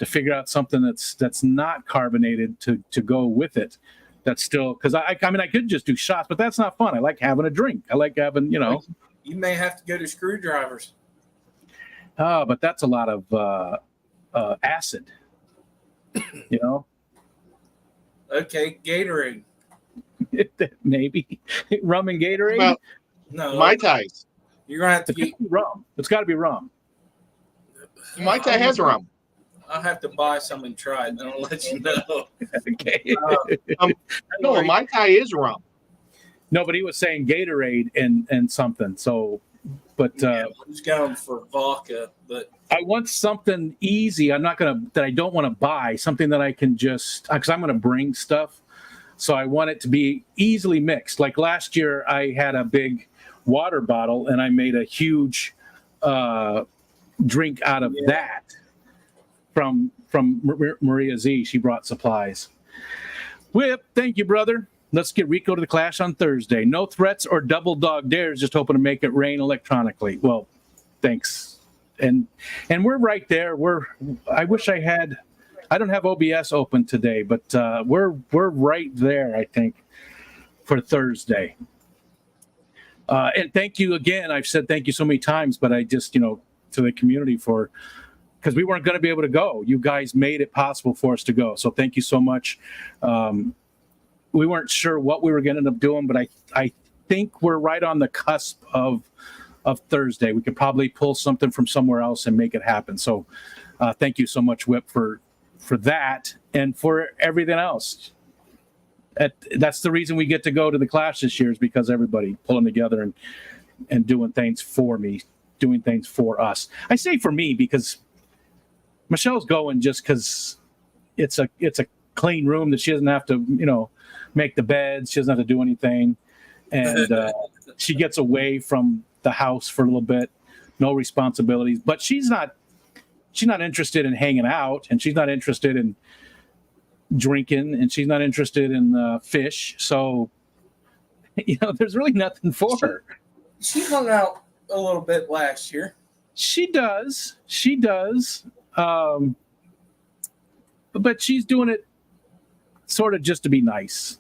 figure out something that's not carbonated to go with it. That's still, because I mean, I could just do shots, but that's not fun. I like having a drink. I like having, You may have to go to Screwdrivers. but that's a lot of acid, Okay, Gatorade. Maybe rum and Gatorade. Well, No, Mai Tais. you're gonna have to It's gotta get. be rum. It's got to be rum. Mai Tai has rum. I'll have to buy some and try it, and I'll let you know. Okay. No, Mai Tai is rum. No, but he was saying Gatorade and something. So, but I was going for vodka, but I want something easy. That I don't want to buy, something that I can just, because I'm going to bring stuff. So I want it to be easily mixed. Like last year, I had a big water bottle and I made a huge drink out of that from Maria Z. She brought supplies. Whip, thank you, brother. Let's get Rico to the Clash on Thursday. No threats or double dog dares, just hoping to make it rain electronically. Well, thanks. And we're right there. I wish I don't have OBS open today, but we're right there, I think, for Thursday. And thank you again. I've said thank you so many times, but I just, to the community because we weren't going to be able to go. You guys made it possible for us to go. So thank you so much. We weren't sure what we were going to end up doing, but I think we're right on the cusp of Thursday. We could probably pull something from somewhere else and make it happen. So thank you so much, Whip, for that and for everything else. That's the reason we get to go to the Clash this year, is because everybody pulling together and doing things for me, doing things for us. I say for me because Michelle's going just because it's a clean room that she doesn't have to, make the beds. She doesn't have to do anything. And she gets away from the house for a little bit, no responsibilities, but she's not interested in hanging out, and she's not interested in drinking, and she's not interested in fish. So, there's really nothing for her. she hung out a little bit last year. She does. But she's doing it sort of just to be nice.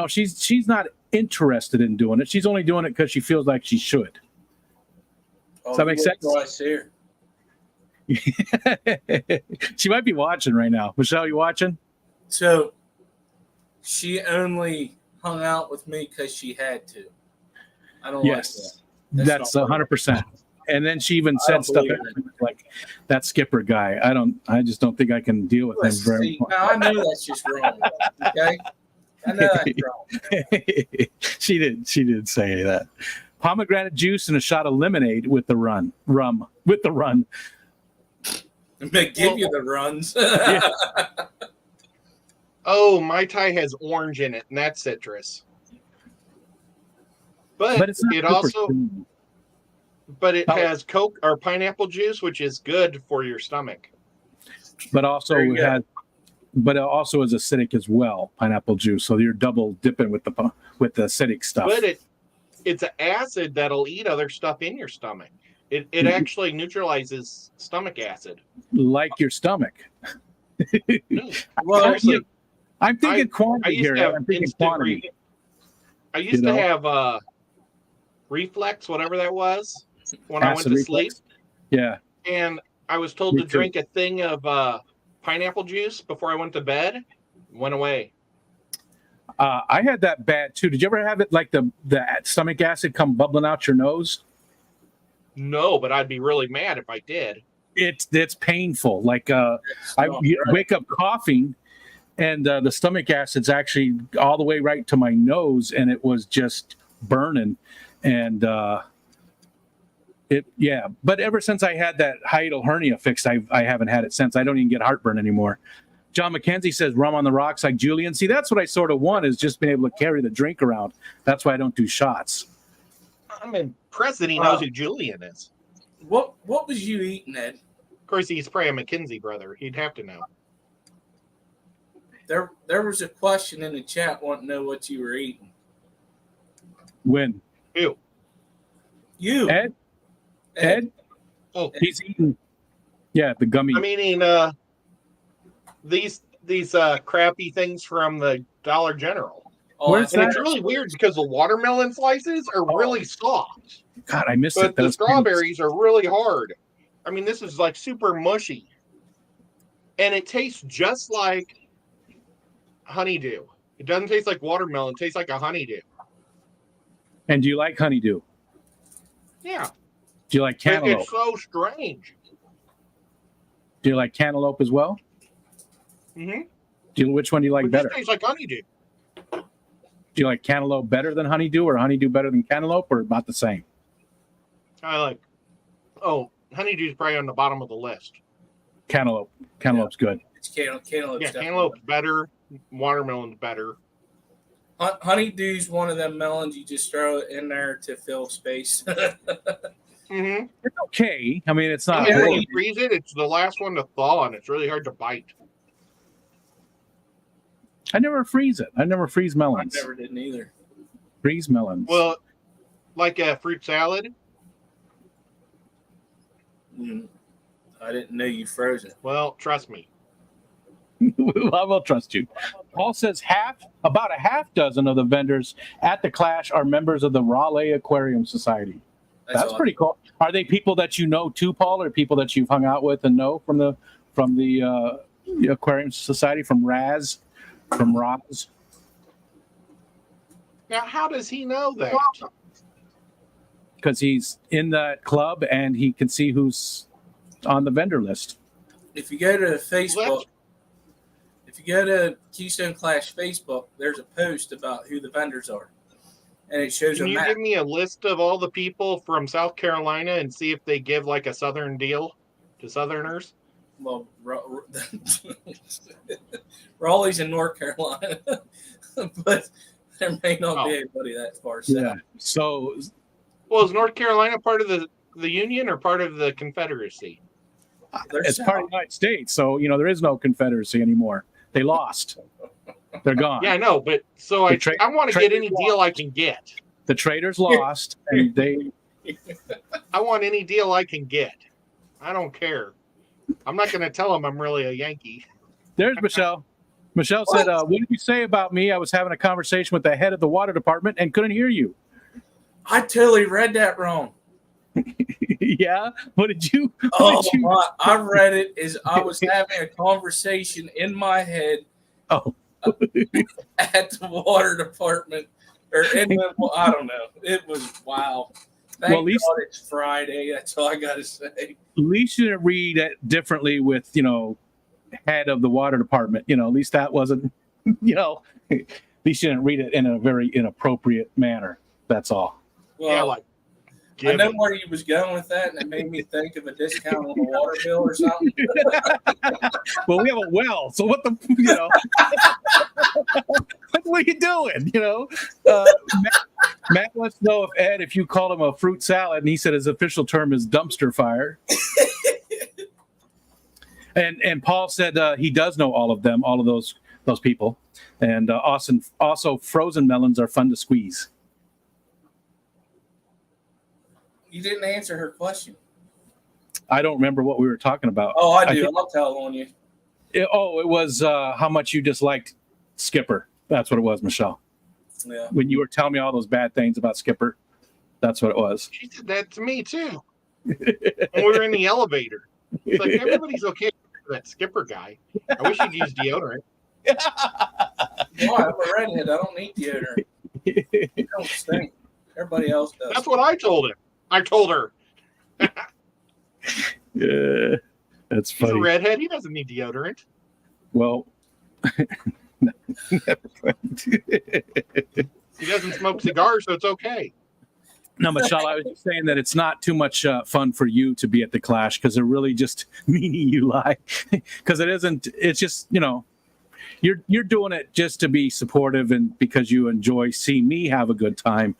She's not interested in doing it. She's only doing it because she feels like she should. Does that make sense? I see her. She might be watching right now. Michelle, you watching? So she only hung out with me because she had to. I don't like that. That's 100%. And then she even said stuff like that Skipper guy. I just don't think I can deal with him very much. I know that's just wrong. Okay. I know that's wrong. She did say that. Pomegranate juice and a shot of lemonade with the rum. With the run. They give you the runs. Yeah. Oh, Mai Tai has orange in it, and that's citrus. But it's not it super also, sweet. but it has Coke or pineapple juice, which is good for your stomach. But also There you it go. has, but it also is acidic as well. Pineapple juice, so you're double dipping with the acidic stuff. But it's an acid that'll eat other stuff in your stomach. It actually neutralizes stomach acid. Like your stomach. No, Well, seriously, I'm thinking I quantity used here. to have I'm thinking instant quantity. I used to have reflex, whatever that was, when I went Acid to reflux. sleep, Yeah. and I was told Me to too. drink a thing of pineapple juice before I went to bed. Went away. I had that bad too. Did you ever have it like the stomach acid come bubbling out your nose? No, but I'd be really mad if I did. It's painful. Like you wake up coughing, and the stomach acid's actually all the way right to my nose, and it was just burning. And but ever since I had that hiatal hernia fixed, I haven't had it since. I don't even get heartburn anymore. John McKenzie says rum on the rocks like Julian. See, that's what I sort of want, is just being able to carry the drink around. That's why I don't do shots. I'm impressed that he knows who Julian is. What was you eating, Ed? Of course, he's probably a McKenzie brother. He'd have to know. There was a question in the chat wanting to know what you were eating. When? Who? You. Ed? Oh, He's eating. Yeah, the gummy. I'm eating these crappy things from the Dollar General. Oh, Where's And that? it's really weird because the watermelon slices are really soft, God, I missed but it. That the was strawberries are really hard. I mean, this is like super mushy, and it tastes just like honeydew. It doesn't taste like watermelon. It tastes like a honeydew. And do you like honeydew? Yeah, Do you like but cantaloupe? it's so strange. Do you like cantaloupe as well? Mm-hmm. Which one do you like It better? just tastes like honeydew. Do you like cantaloupe better than honeydew, or honeydew better than cantaloupe, or about the same? I like. Oh, honeydew's probably on the bottom of the list. Cantaloupe. Cantaloupe's good. it's cantaloupe. Yeah, stuff. cantaloupe's better. Watermelon's better. Honeydew's one of them melons you just throw it in there to fill space. Mm-hmm. It's okay. I mean, it's not. And when horrible. you freeze it, it's the last one to thaw, and it's really hard to bite. I never freeze it. I never freeze I melons. never did neither. Freeze melons. Well, like a fruit salad. I didn't know you froze it. Well, trust me. I will trust you. Paul says about a half dozen of the vendors at the Clash are members of the Raleigh Aquarium Society. That's awesome. pretty cool. Are they people that you know too, Paul, or people that you've hung out with and know from the Aquarium Society, from Roz? Now, how does he know that? Because he's in that club and he can see who's on the vendor list. If you go to Facebook, if you go to Keystone Clash Facebook, there's a post about who the vendors are. And it shows Can a you map. give me a list of all the people from South Carolina and see if they give like a Southern deal to Southerners? Well, Raleigh's in North Carolina, but there may not be anybody that far south. Yeah. So, Well, is North Carolina part of the Union or part of the Confederacy? it's part of the United States. So, there is no Confederacy anymore. They lost. They're gone. Yeah, I know, but so I want to get any deal I can get. The traders lost, and I want any deal I can get. I don't care. I'm not going to tell them I'm really a Yankee. There's Michelle. Michelle said, what did you say about me? I was having a conversation with the head of the water department and couldn't hear you. I totally read that wrong. Yeah? What did you? I read it as I was having a conversation in my head at the water department. I don't know. It was wow. Thank God it's Friday. That's all I got to say. At least you didn't read it differently with, head of the water department. At least that wasn't, least you didn't read it in a very inappropriate manner. That's all. Well, Yeah, like I know giving. where you was going with that, and it made me think of a discount on the water bill or something. Well, we have a well, so what the what are you doing? Matt wants to know if you called him a fruit salad, and he said his official term is dumpster fire. And Paul said he does know all of them, all of those people, and also frozen melons are fun to squeeze. You didn't answer her question. I don't remember what we were talking about. Oh, I do. I'll tell on you. It was how much you disliked Skipper. That's what it was, Michelle. Yeah. When you were telling me all those bad things about Skipper, that's what it was. She said that to me too. When we were in the elevator. It's like everybody's okay with that Skipper guy. I wish he'd use deodorant. No, I'm a redhead. I don't need deodorant. I don't stink. Everybody else does. That's what I told him. I told her. Yeah, that's He's a funny. redhead. He doesn't need deodorant. Well, He doesn't smoke cigars, so it's okay. no, Michelle, I was just saying that it's not too much fun for you to be at the Clash because they're really just meaning you lie. Because it isn't. It's just you're doing it just to be supportive and because you enjoy seeing me have a good time.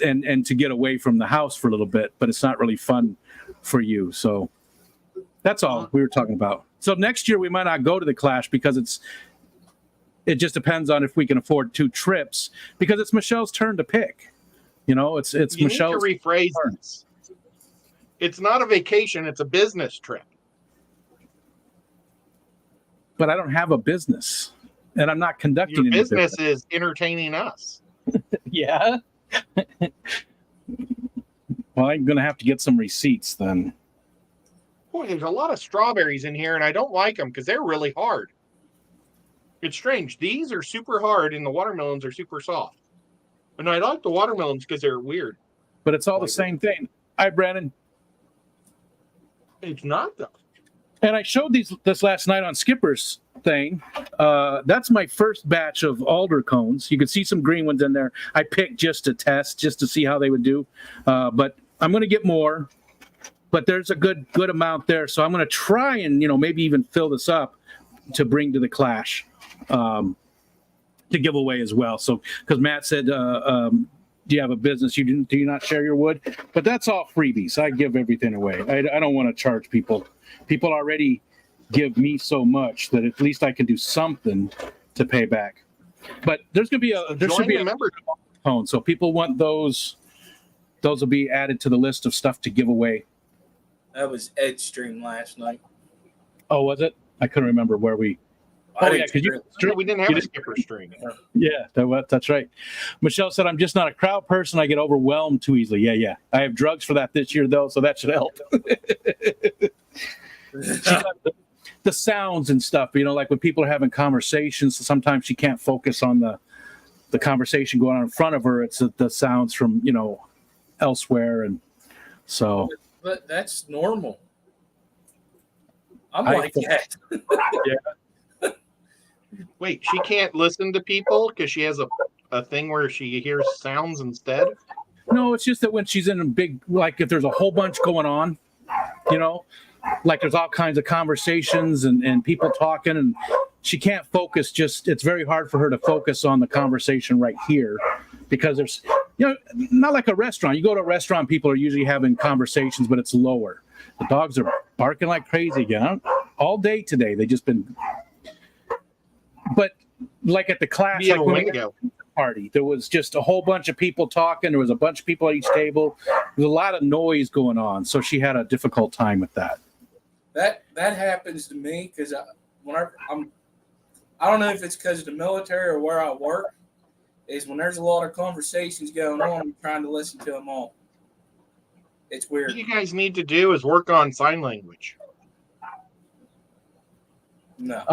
And to get away from the house for a little bit, but it's not really fun for you. So that's all we were talking about. So next year we might not go to the Clash because it just depends on if we can afford 2 trips because it's Michelle's turn to pick. It's You Michelle's need to rephrase turn. this. It's not a vacation, it's a business trip. But I don't have a business and I'm not conducting Your any business is entertaining us. Yeah. Well, I'm going to have to get some receipts then. Boy, there's a lot of strawberries in here, and I don't like them because they're really hard. It's strange. These are super hard, and the watermelons are super soft. And I like the watermelons because they're weird. But it's all the same thing. Hi, Brandon. It's not, though. And I showed this last night on Skipper's thing. That's my first batch of alder cones. You can see some green ones in there. I picked just to test, just to see how they would do. But I'm going to get more. But there's a good amount there. So I'm going to try and, maybe even fill this up to bring to the Clash to give away as well. So because Matt said, do you have a business? Do you not share your wood? But that's all freebies. I give everything away. I don't want to charge people. People already give me so much that at least I can do something to pay back. But there should be a member cone. So people want those. Those will be added to the list of stuff to give away. That was Ed's stream last night. Oh, was it? I couldn't remember where we. Oh yeah, because we didn't have a Skipper string. Yeah, that's right. Michelle said, "I'm just not a crowd person. I get overwhelmed too easily." Yeah. I have drugs for that this year though, so that should help. The sounds and stuff, like when people are having conversations, sometimes she can't focus on the conversation going on in front of her. It's the sounds from elsewhere, and so. But that's normal. I'm like that. Yeah. Wait, she can't listen to people because she has a thing where she hears sounds instead? No, it's just that when she's in a big, like if there's a whole bunch going on, like there's all kinds of conversations and people talking, and she can't focus. It's very hard for her to focus on the conversation right here because there's, not like a restaurant. You go to a restaurant, people are usually having conversations, but it's lower. The dogs are barking like crazy again all day today. They just been, but like at the Clash, like when we went to the party, there was just a whole bunch of people talking. There was a bunch of people at each table. There's a lot of noise going on, so she had a difficult time with that. That happens to me because I don't know if it's because of the military or where I work. Is when there's a lot of conversations going on, I'm trying to listen to them all. It's weird. What you guys need to do is work on sign language. No.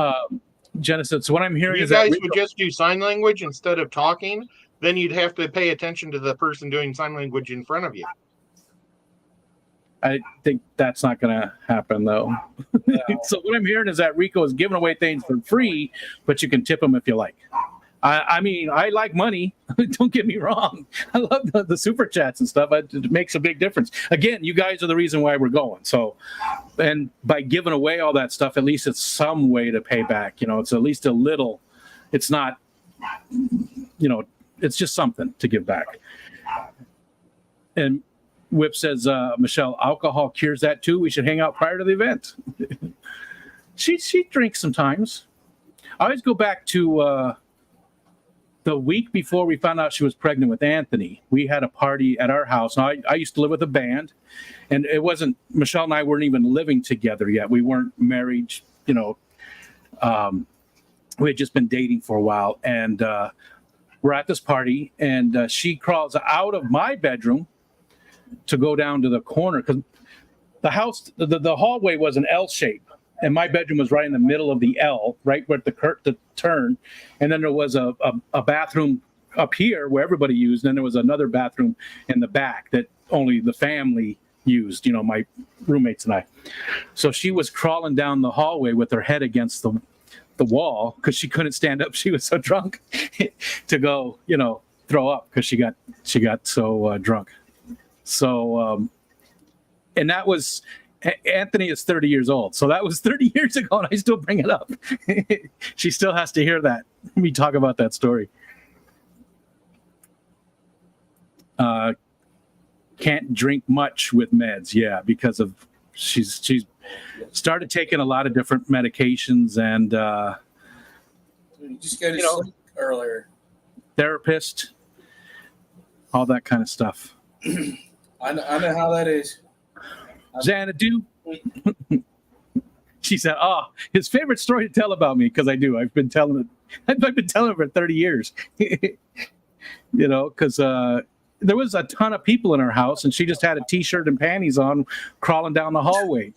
Jenna said, so what I'm hearing is you guys that would just do sign language instead of talking, then you'd have to pay attention to the person doing sign language in front of you. I think that's not going to happen, though. No. So what I'm hearing is that Rico is giving away things for free, but you can tip them if you like. I mean, I like money. Don't get me wrong. I love the super chats and stuff. It makes a big difference. Again, you guys are the reason why we're going. So, and by giving away all that stuff, at least it's some way to pay back. It's at least a little. It's not, it's just something to give back. And Whip says, Michelle, alcohol cures that too. We should hang out prior to the event. She drinks sometimes. I always go back to the week before we found out she was pregnant with Anthony. We had a party at our house. Now, I used to live with a band, and it wasn't, Michelle and I weren't even living together yet. We weren't married, we had just been dating for a while. And we're at this party, and she crawls out of my bedroom to go down to the corner because the house, the hallway was an L shape. And my bedroom was right in the middle of the L, right where the turn. And then there was a bathroom up here where everybody used. And then there was another bathroom in the back that only the family used, my roommates and I. So she was crawling down the hallway with her head against the wall because she couldn't stand up. She was so drunk to go, throw up because she got so drunk. So, and that was... Anthony is 30 years old. So that was 30 years ago, and I still bring it up. She still has to hear that. Me talk about that story. Can't drink much with meds. Yeah, because of she's started taking a lot of different medications and you just go to sleep earlier. Therapist, all that kind of stuff. I know how that is. Xanadu. She said, his favorite story to tell about me, because I do. I've been telling it for 30 years. Because there was a ton of people in her house, and she just had a T-shirt and panties on crawling down the hallway.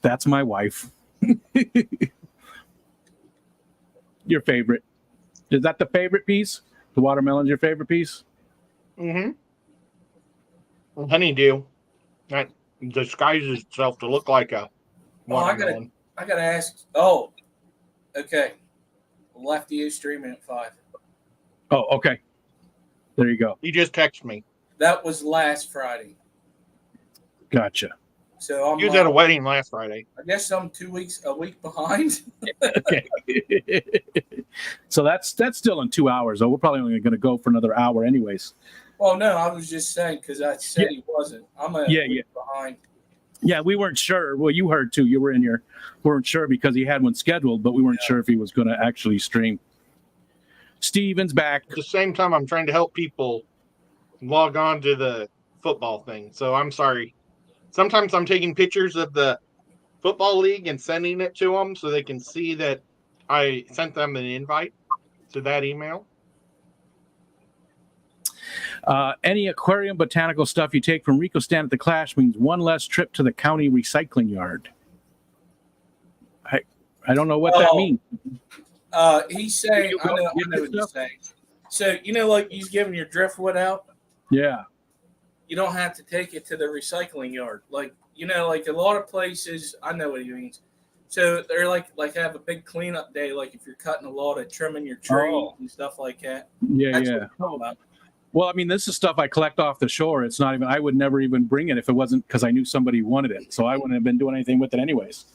That's my wife. Your favorite. Is that the favorite piece? The watermelon's your favorite piece? Mm-hmm. Honeydew. That disguises itself to look like a watermelon. I gotta ask. Oh, okay. Lefty is streaming at 5. Oh, okay. There you go. He just texted me. That was last Friday. Gotcha. So he was at a wedding last Friday. I guess I'm a week behind. Okay. So that's still in 2 hours. Though we're probably only going to go for another hour, anyways. Well, no, I was just saying because I said he wasn't. I'm a week behind. Yeah, we weren't sure. Well, you heard too. You were in here. We weren't sure because he had one scheduled, but we weren't sure if he was going to actually stream. Steven's back. At the same time, I'm trying to help people log on to the football thing. So I'm sorry. Sometimes I'm taking pictures of the football league and sending it to them so they can see that I sent them an invite to that email. Any aquarium botanical stuff you take from Rico stand at the Clash means one less trip to the county recycling yard. I don't know what that means. He's saying, I know what he's saying. So, like he's giving your driftwood out? Yeah. You don't have to take it to the recycling yard. Like a lot of places, I know what he means. So they're like have a big cleanup day, like if you're cutting a lot of trimming your trees and stuff like that. Yeah, That's yeah. what I'm talking about. Well, I mean, this is stuff I collect off the shore. It's not even, I would never even bring it if it wasn't because I knew somebody wanted it. So I wouldn't have been doing anything with it anywames.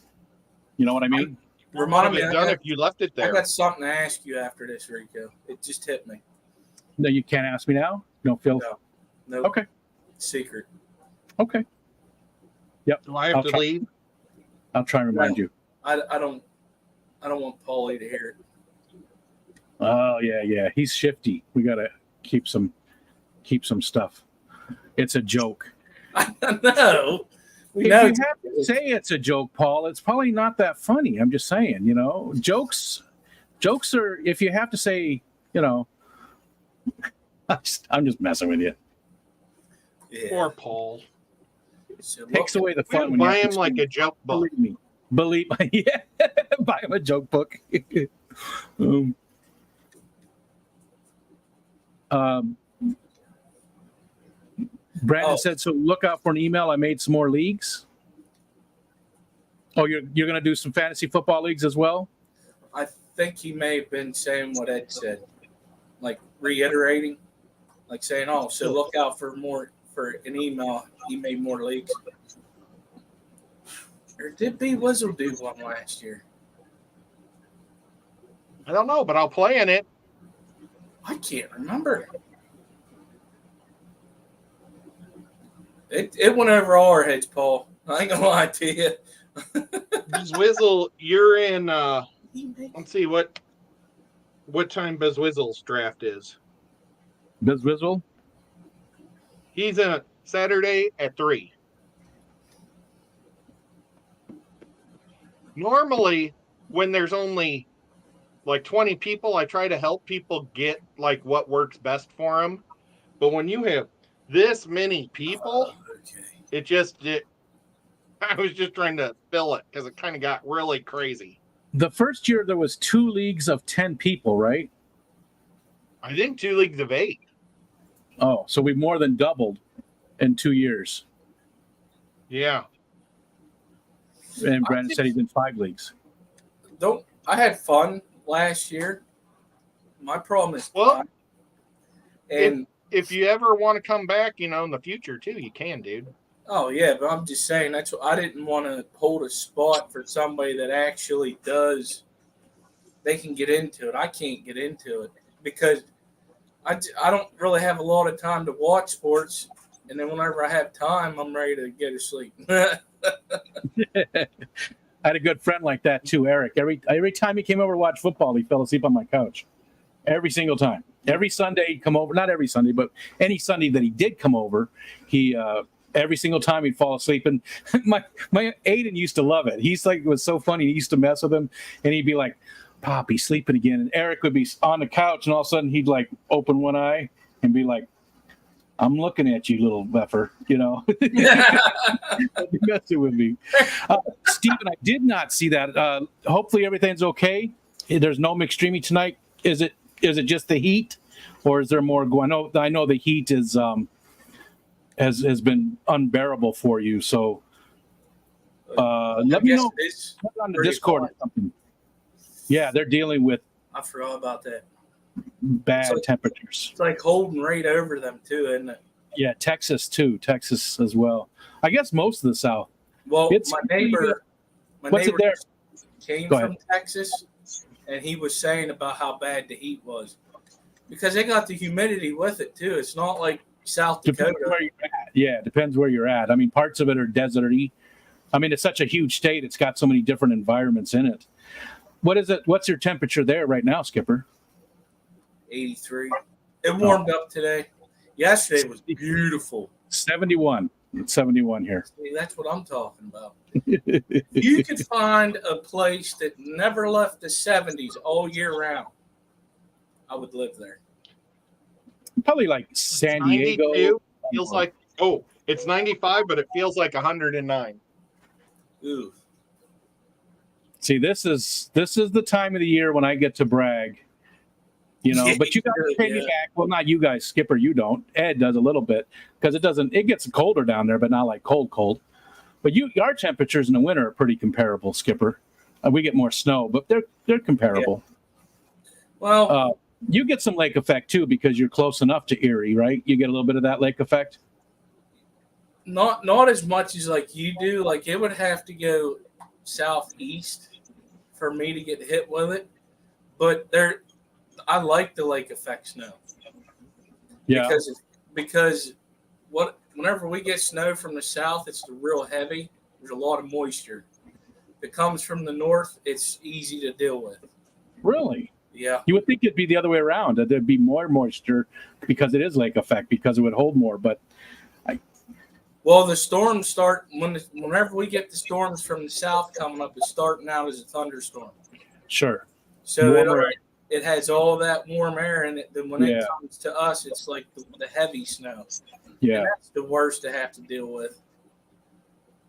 You know what I mean? Remind me done if you left it there. I got something to ask you after this, Rico. It just hit me. No, you can't ask me now? You don't feel? No. Okay. Secret. Okay. Yep. Do I have to leave? I'll try and remind you. I don't want Paulie to hear it. Oh, yeah. He's shifty. We got to keep some stuff. It's a joke. I know. If you have to say it's a joke, Paul, it's probably not that funny. I'm just saying, jokes are, if you have to say, I'm just messing with you. Yeah. Poor Paul. So Takes away the fun when buy you him like a joke book. Believe me. Yeah. Buy him a joke book. Brandon said, so look out for an email. I made some more leagues. Oh, you're going to do some fantasy football leagues as well? I think he may have been saying what Ed said, like reiterating, like saying, "Oh, so look out for an email. He made more leaks." Or did B Wizzle do one last year? I don't know, but I'll play in it. I can't remember. It went over all our heads, Paul. I ain't gonna lie to you. Bezwizzle, you're in. Let's see what time Bezwizzle's draft is. Bizwizzle? He's in Saturday at 3. Normally, when there's only like 20 people, I try to help people get like what works best for them. But when you have this many people, I was just trying to fill it because it kind of got really crazy. The first year there was 2 leagues of 10 people, right? I think 2 leagues of 8. Oh, so we've more than doubled in 2 years. Yeah. And Brandon said he's in 5 leagues. I had fun last year. My problem is Well, and if you ever want to come back, in the future too, you can, dude. oh yeah, but I'm just saying that's what I didn't want to hold a spot for somebody that actually does. They can get into it. I can't get into it because I don't really have a lot of time to watch sports, and then whenever I have time, I'm ready to go to sleep. I had a good friend like that too, Eric. Every time he came over to watch football, he fell asleep on my couch. Every single time. Every Sunday he'd come over, not every Sunday, but any Sunday that he did come over, he every single time he'd fall asleep. And my Aiden used to love it. He's like, it was so funny. He used to mess with him, and he'd be like, "Pop, he's sleeping again." And Eric would be on the couch, and all of a sudden he'd like open one eye and be like, "I'm looking at you, little buffer," messing with me. Stephen, I did not see that. Hopefully everything's okay. There's no McStreamy tonight. Is it just the heat, or is there more going? I know the heat is has been unbearable for you. So let me know on the Discord or something. Yeah, they're dealing with. I forgot about that. Bad temperatures. It's like holding right over them too, isn't it? Yeah, Texas too. Texas as well. I guess most of the South. Well, It's my neighbor there? came Go from ahead. Texas, and he was saying about how bad the heat was because they got the humidity with it too. It's not like South Dakota. Depends where you're at. Yeah, depends where you're at. I mean, parts of it are deserty. I mean, it's such a huge state. It's got so many different environments in it. What is it? What's your temperature there right now, Skipper? 83. It warmed up today. Yesterday was beautiful. 71. It's 71 here. See, that's what I'm talking about. You could find a place that never left the 70s all year round. I would live there. Probably like San Diego. 92 feels like it's 95, but it feels like 109. Ooh. See, this is the time of the year when I get to brag. But you guys pay me back. Well, not you guys, Skipper. You don't. Ed does a little bit because it gets colder down there, but not like cold. But our temperatures in the winter are pretty comparable, Skipper. We get more snow, but they're comparable. Yeah. Well, you get some lake effect too because you're close enough to Erie, right? You get a little bit of that lake effect. not as much as like you do. Like it would have to go southeast for me to get hit with it. But I like the lake effect snow. Yeah. Because whenever we get snow from the south, it's real heavy. There's a lot of moisture. If it comes from the north, it's easy to deal with. Really? Yeah. You would think it'd be the other way around, that there'd be more moisture because it is lake effect, because it would hold more. But well, the storms start whenever we get the storms from the south coming up. It's starting out as a thunderstorm. Sure. So it has all that warm air in it. Then when it comes to us, it's like the heavy snow. Yeah. And that's the worst to have to deal with,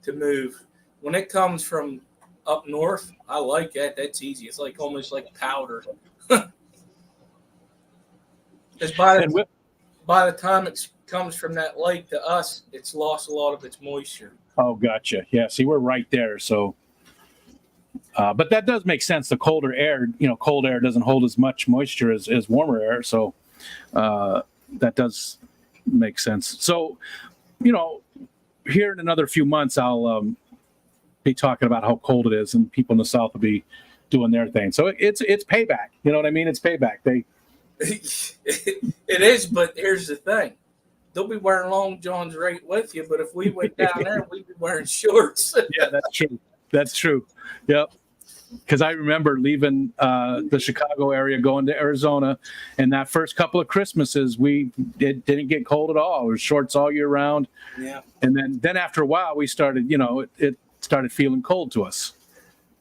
to move. When it comes from up north, I like that. That's easy. It's like almost like powder. Because by the time it comes from that lake to us, it's lost a lot of its moisture. Oh, gotcha. Yeah. See, we're right there. So But that does make sense. The colder air, cold air doesn't hold as much moisture as warmer air. So that does make sense. So, here in another few months, I'll be talking about how cold it is, and people in the South will be doing their thing. So it's payback. You know what I mean? It's payback. It is, but here's the thing. They'll be wearing long johns right with you, but if we went down there, we'd be wearing shorts. Yeah, that's true. That's true. Yep. Because I remember leaving the Chicago area, going to Arizona, and that first couple of Christmases, it didn't get cold at all. It was shorts all year round. Yeah. And then after a while, we started, it started feeling cold to us.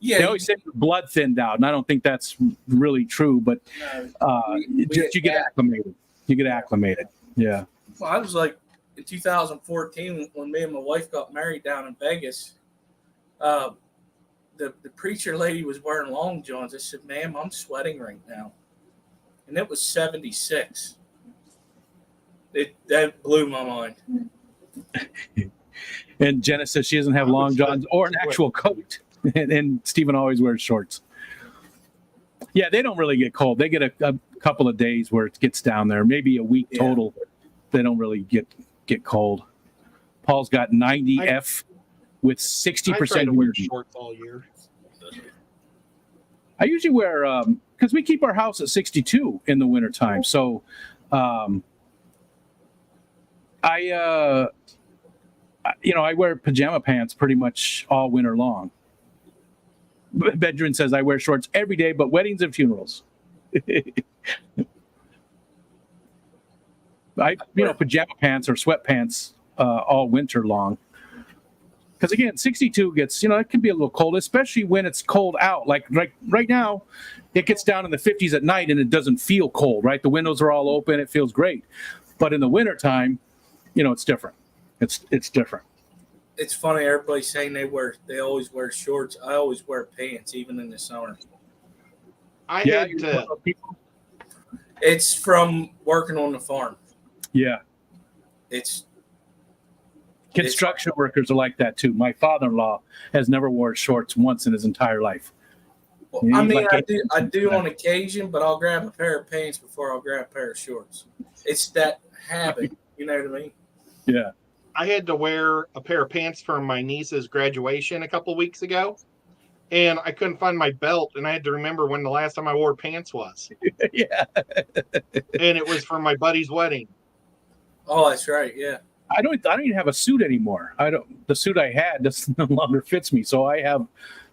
Yeah. They always say your blood thinned out, and I don't think that's really true, but you get acclimated. You get acclimated. Yeah. Well, I was like in 2014 when me and my wife got married down in Vegas. The preacher lady was wearing long johns. I said, "Ma'am, I'm sweating right now," and it was 76. That blew my mind. And Jenna says she doesn't have long johns or an actual coat, and Stephen always wears shorts. Yeah, they don't really get cold. They get a couple of days where it gets down there, maybe a week total. They don't really get cold. Paul's got 90 F with 60% humidity. Shorts all year. I usually wear because we keep our house at 62 in the wintertime. So I wear pajama pants pretty much all winter long. Benjamin says I wear shorts every day, but weddings and funerals. Pajama pants or sweatpants all winter long. Because again, 62 gets, it can be a little cold, especially when it's cold out. Like right now, it gets down in the 50s at night and it doesn't feel cold, right? The windows are all open. It feels great. But in the wintertime, it's different. It's different. It's funny. Everybody's saying they always wear shorts. I always wear pants, even in the summer. It's from working on the farm. Yeah. Construction workers are like that too. My father-in-law has never worn shorts once in his entire life. Well, I do on occasion, but I'll grab a pair of pants before I'll grab a pair of shorts. It's that habit, you know what I mean? Yeah. I had to wear a pair of pants for my niece's graduation a couple weeks ago, and I couldn't find my belt, and I had to remember when the last time I wore pants was. Yeah. And it was for my buddy's wedding. Oh, that's right. Yeah. I don't even have a suit anymore. The suit I had just no longer fits me. So I have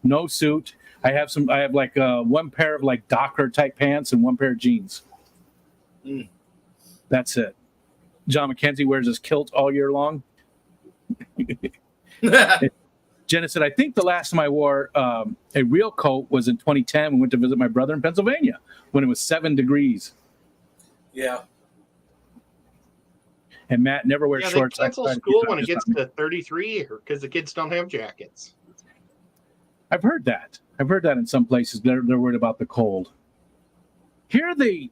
no suit. I have like one pair of like Docker type pants and one pair of jeans. That's it. John McKenzie wears his kilt all year long. Jenna said, I think the last time I wore a real coat was in 2010. We went to visit my brother in Pennsylvania when it was 7 degrees. Yeah. And Matt never wears shorts. They cancel school when it gets to 33 because the kids don't have jackets. I've heard that. In some places they're worried about the cold. Here they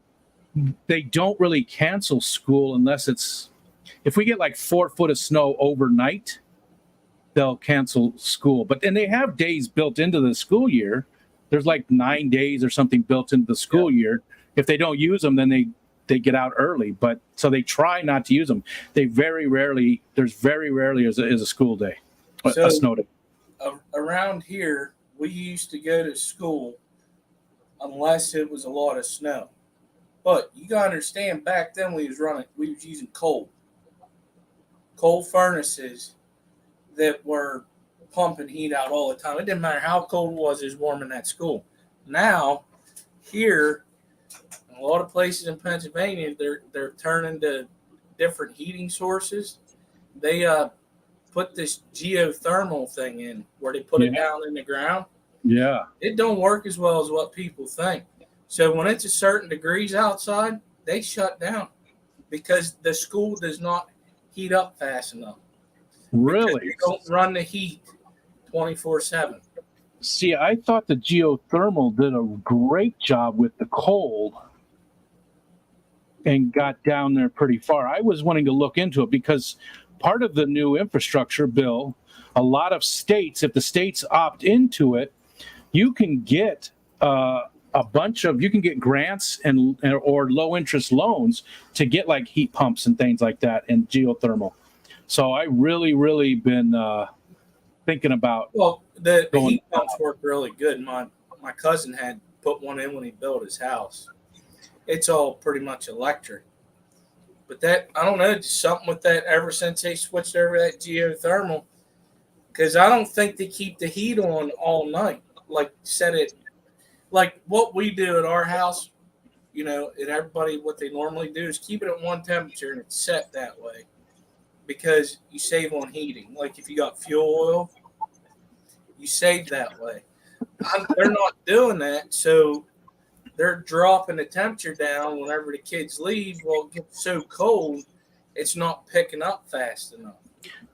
don't really cancel school unless if we get like 4 foot of snow overnight, they'll cancel school. But then they have days built into the school year. There's like 9 days or something built into the school year. If they don't use them, then they get out early, but so they try not to use them. There's very rarely is a school day, a snow day. Around here, we used to go to school unless it was a lot of snow. But you gotta understand, back then we was using coal furnaces that were pumping heat out all the time. It didn't matter how cold it was warm in that school. Now, here, a lot of places in Pennsylvania, they're turning to different heating sources. They put this geothermal thing in where they put it down in the ground. Yeah. It don't work as well as what people think. So when it's a certain degrees outside, they shut down because the school does not heat up fast enough. Really? They don't run the heat 24/7. See, I thought the geothermal did a great job with the cold and got down there pretty far. I was wanting to look into it because part of the new infrastructure bill, a lot of states, if the states opt into it, you can get you can get grants and or low interest loans to get like heat pumps and things like that and geothermal. So I really been thinking about. Well, the heat pumps work really good. My cousin had put one in when he built his house. It's all pretty much electric. But that, I don't know, just something with that ever since they switched over to that geothermal. Because I don't think they keep the heat on all night. Like what we do at our house, and everybody, what they normally do is keep it at one temperature and it's set that way. Because you save on heating. Like if you got fuel oil, you save that way. They're not doing that, so they're dropping the temperature down whenever the kids leave. Well, it gets so cold, it's not picking up fast enough.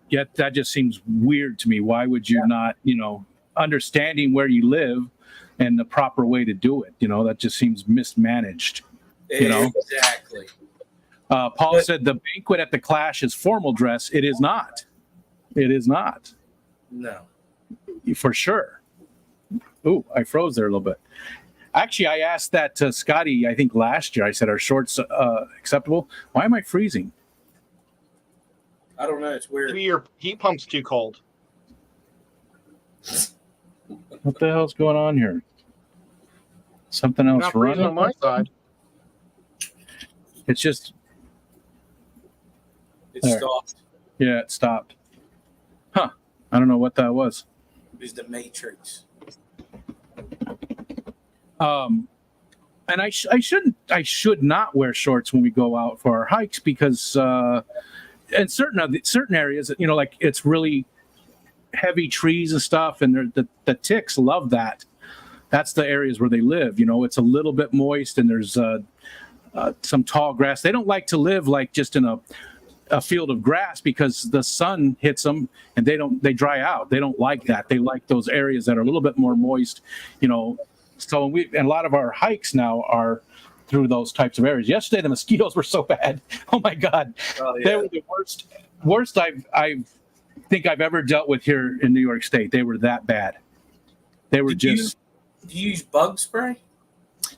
Yeah, that just seems weird to me. Why would you not, understanding where you live and the proper way to do it? That just seems mismanaged. Exactly. Paul said the banquet at the Clash is formal dress. It is not. It is not. No. For sure. Ooh, I froze there a little bit. Actually, I asked that to Scotty, I think last year. I said, are shorts acceptable? Why am I freezing? I don't know. It's weird. Maybe your heat pump's too cold. What the hell's going on here? Something else Not freezing running on my side. It's just. It there. stopped. Yeah, it stopped. Huh. I don't know what that was. It was the Matrix. And I should not wear shorts when we go out for our hikes because in certain areas, like it's really heavy trees and stuff, and the ticks love that. That's the areas where they live. It's a little bit moist, and there's some tall grass. They don't like to live like just in a field of grass because the sun hits them and they dry out. They don't like that. They like those areas that are a little bit more moist. So and a lot of our hikes now are through those types of areas. Yesterday, the mosquitoes were so bad. Oh my God. Oh, yeah. They were the worst I think I've ever dealt with here in New York State. They were that bad. They were do you use bug spray?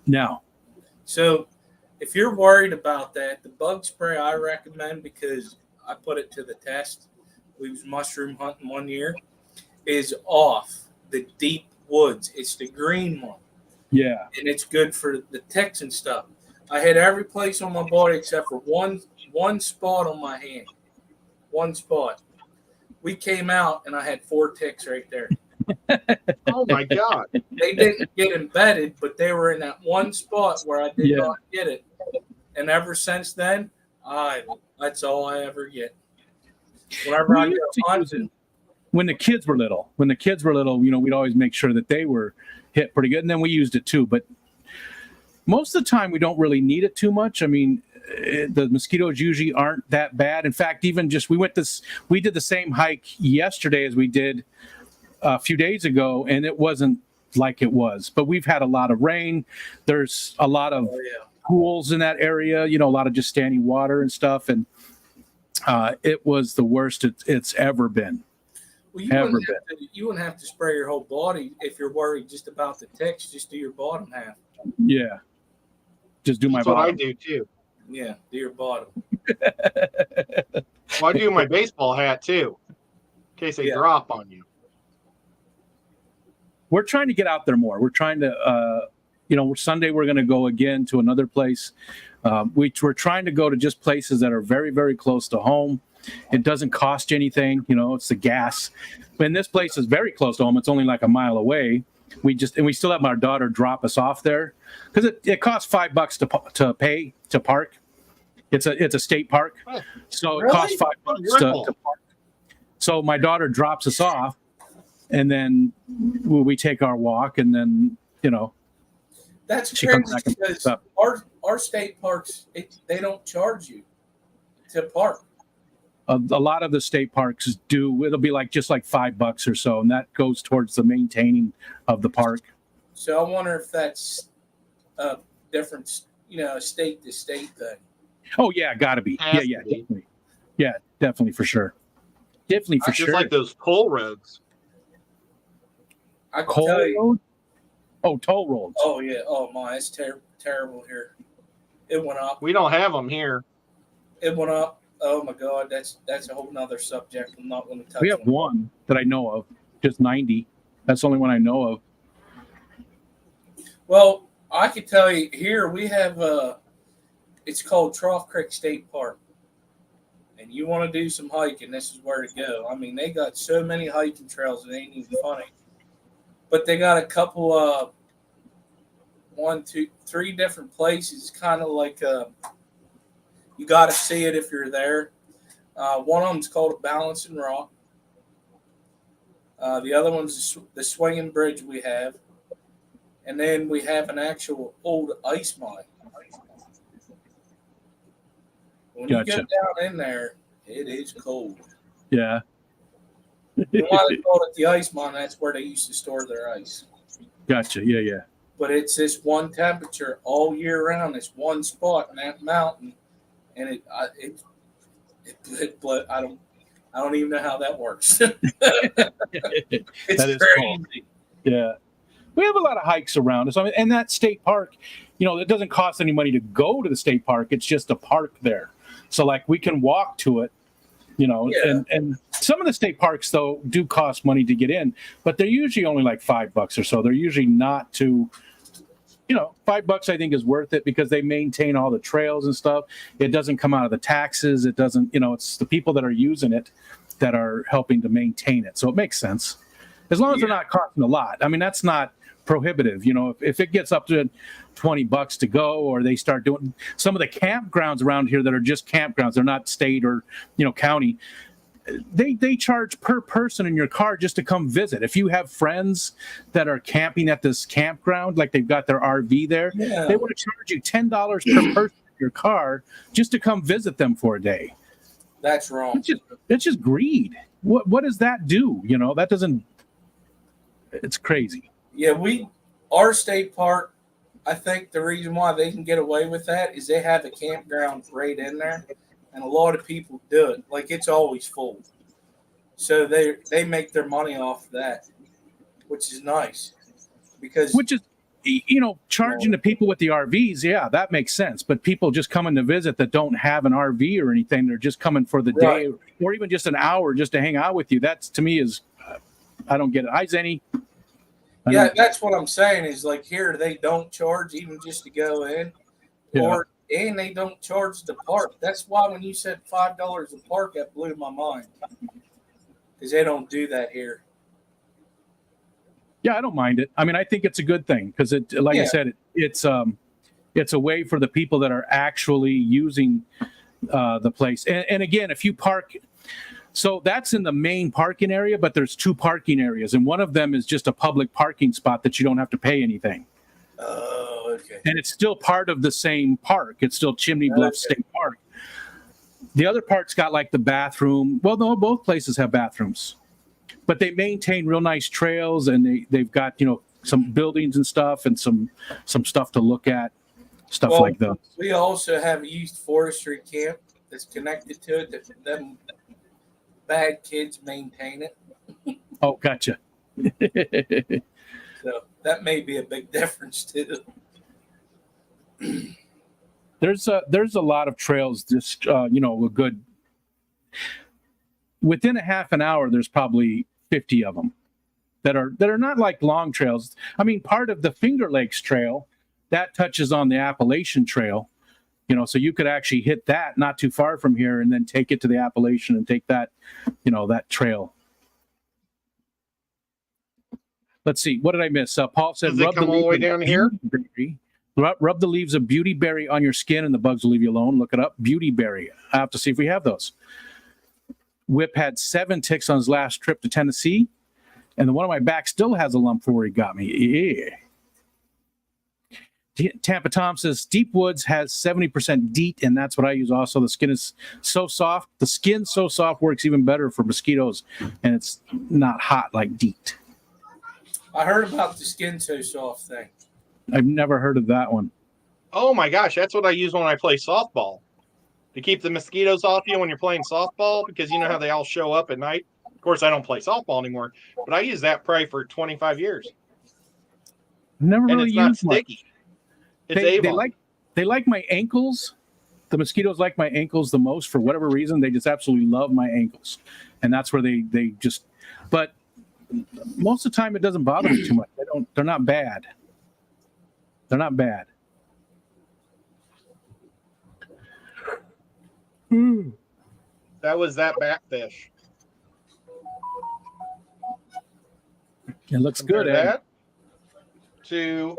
No. So if you're worried about that, the bug spray I recommend, because I put it to the test, we was mushroom hunting one year, is off the deep woods. It's the green one. Yeah. And it's good for the ticks and stuff. I had every place on my body except for one spot on my hand. One spot. We came out and I had 4 ticks right there. Oh my God. They didn't get embedded, but they were in that one spot where I did not get it. And ever since then, that's all I ever get. Whenever I go hunting. When the kids were little, we'd always make sure that they were hit pretty good, and then we used it too. But most of the time, we don't really need it too much. I mean, the mosquitoes usually aren't that bad. In fact, even we did the same hike yesterday as we did a few days ago, and it wasn't like it was. But we've had a lot of rain. There's a lot of pools in that area. A lot of just standing water and stuff, and it was the worst it's ever been. Well, you wouldn't have to spray your whole body if you're worried just about the ticks. Just do your bottom half. Yeah. Just do my bottom. That's what I do too. Yeah, do your bottom. Well, I do my baseball hat too, in case they drop on you. We're trying to get out there more. We're trying to, Sunday we're going to go again to another place. We're trying to go to just places that are very, very close to home. It doesn't cost you anything, it's the gas. And this place is very close to home. It's only like a mile away. We still have our daughter drop us off there because it costs $5 to pay to park. It's a state park, so it costs $5 to park. So my daughter drops us off, and then we take our walk, and then that's she crazy comes back and picks up. Our state parks they don't charge you to park. A lot of the state parks do. It'll be just like $5 or so, and that goes towards the maintaining of the park. So I wonder if that's a different, state to state thing. Oh yeah, gotta be. Yeah, definitely. Yeah, definitely for sure. Definitely for sure. Just like those coal roads. I can tell you, Oh, toll roads. Oh yeah. Oh my, it's terrible here. It went up. We don't have them here. It went up. Oh my God, that's a whole nother subject. I'm not going to touch. We have one that I know of, just 90. That's the only one I know of. Well, I could tell you here we have it's called Trough Creek State Park, and you want to do some hiking, this is where to go. I mean, they got so many hiking trails, it ain't even funny. But they got a couple, 1, 2, 3 different places, kind of like you got to see it if you're there. One of them's called a Balancing Rock. The other one's the Swinging Bridge we have. And then we have an actual old ice mine. When you Gotcha. get down in there, it is cold. Yeah. And why they call it the ice mine, that's where they used to store their ice. Gotcha. Yeah, yeah. But it's this one temperature all year round. It's one spot in that mountain, and it I don't even know how that works. It's That is crazy. cool. Yeah. We have a lot of hikes around us. I mean, and that state park, it doesn't cost any money to go to the state park. It's just a park there. So like we can walk to it, Yeah. and some of the state parks though do cost money to get in, but they're usually only like $5 or so. They're usually not too, $5 I think is worth it because they maintain all the trails and stuff. It doesn't come out of the taxes. It doesn't, it's the people that are using it that are helping to maintain it. So it makes sense. As long as they're not costing a lot. I mean, that's not prohibitive. If it gets up to $20 to go, or they start doing some of the campgrounds around here that are just campgrounds, they're not state or, county. They charge per person in your car just to come visit. If you have friends that are camping at this campground, like they've got their RV there, they want to charge you $10 per person in your car just to come visit them for a day. That's wrong. It's just greed. What does that do? That doesn't. It's crazy. Yeah, our state park, I think the reason why they can get away with that is they have a campground right in there, and a lot of people do it. Like, it's always full. So they make their money off of that, which is nice. Which is, charging the people with the RVs, yeah, that makes sense. But people just coming to visit that don't have an RV or anything, they're just coming for the day or even just an hour just to hang out with you. That's, to me, is, I don't get it. Hi, Zenny. Yeah, that's what I'm saying is, like, here they don't charge even just to go in, and they don't charge the park. That's why when you said $5 a park, that blew my mind, because they don't do that here. Yeah, I don't mind it. I mean, I think it's a good thing because it, like I said, it's a way for the people that are actually using the place. And again, if you park. So that's in the main parking area, but there's 2 parking areas, and one of them is just a public parking spot that you don't have to pay anything. Oh, okay. And it's still part of the same park. It's still Chimney Bluff State Park. The other part's got like the bathroom. Well, no, both places have bathrooms, but they maintain real nice trails, and they've got some buildings and stuff, and some stuff to look at, stuff like that. We also have a youth forestry camp that's connected to it. Them bad kids maintain it. Oh, gotcha. So that may be a big difference too. There's a lot of trails. Just a good within a half an hour. There's probably 50 of them that are not like long trails. I mean, part of the Finger Lakes Trail that touches on the Appalachian Trail. So you could actually hit that not too far from here and then take it to the Appalachian and take that, that trail. Let's see. What did I miss? Paul said, does it come all the way down here? Rub the leaves of beautyberry on your skin and the bugs will leave you alone. Look it up. Beautyberry. I have to see if we have those. Whip had 7 ticks on his last trip to Tennessee, and the one on my back still has a lump for where he got me. Yeah. Tampa Tom says Deep Woods has 70% DEET, and that's what I use also. The skin is so soft. The skin so soft works even better for mosquitoes, and it's not hot like DEET. I heard about the skin so soft thing. I've never heard of that one. Oh my gosh, that's what I use when I play softball. To keep the mosquitoes off you when you're playing softball, because you know how they all show up at night. Of course, I don't play softball anymore, but I use that probably for 25 years. Never and really it's not used much. sticky. It's They Avon. like my ankles. The mosquitoes like my ankles the most for whatever reason. They just absolutely love my ankles, and that's where they just. But most of the time, it doesn't bother me too much. They're not bad. They're not bad. That was that batfish. It looks Compare good, Ed. that to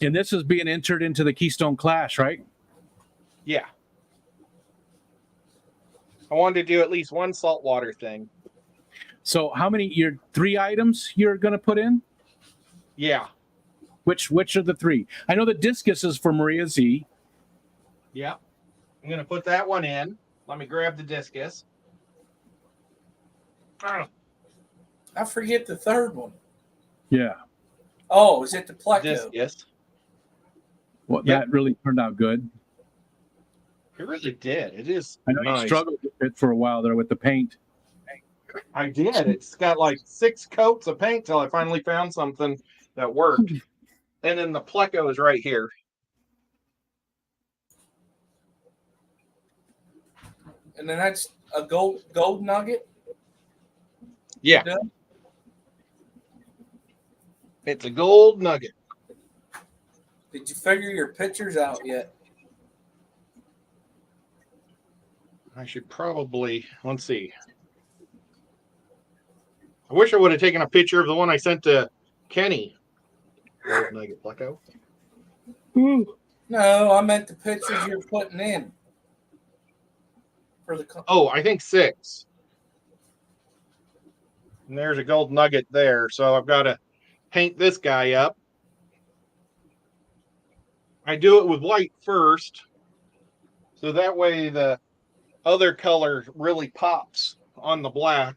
And this is being entered into the Keystone Clash, right? yeah. I wanted to do at least one saltwater thing. So how many? Your 3 items you're going to put in? Yeah. Which are the 3? I know the discus is for Maria Z. Yeah. I'm going to put that one in. Let me grab the discus. I forget the third one. Yeah. Oh, is it the pleco? Discus. Well, Yep. that really turned out good. It really did. It is I know nice. you struggled with it for a while there with the paint. I did. It's got like 6 coats of paint till I finally found something that worked. And then the pleco is right here. And then that's a gold nugget. Yeah. Done? It's a gold nugget. Did you figure your pictures out yet? I should probably, let's see. I wish I would have taken a picture of the one I sent to Kenny. Gold nugget pleco. No, I meant the pictures you're putting in. For the Oh, I think 6. And there's a gold nugget there. So I've got to paint this guy up. I do it with white first. So that way the other color really pops on the black.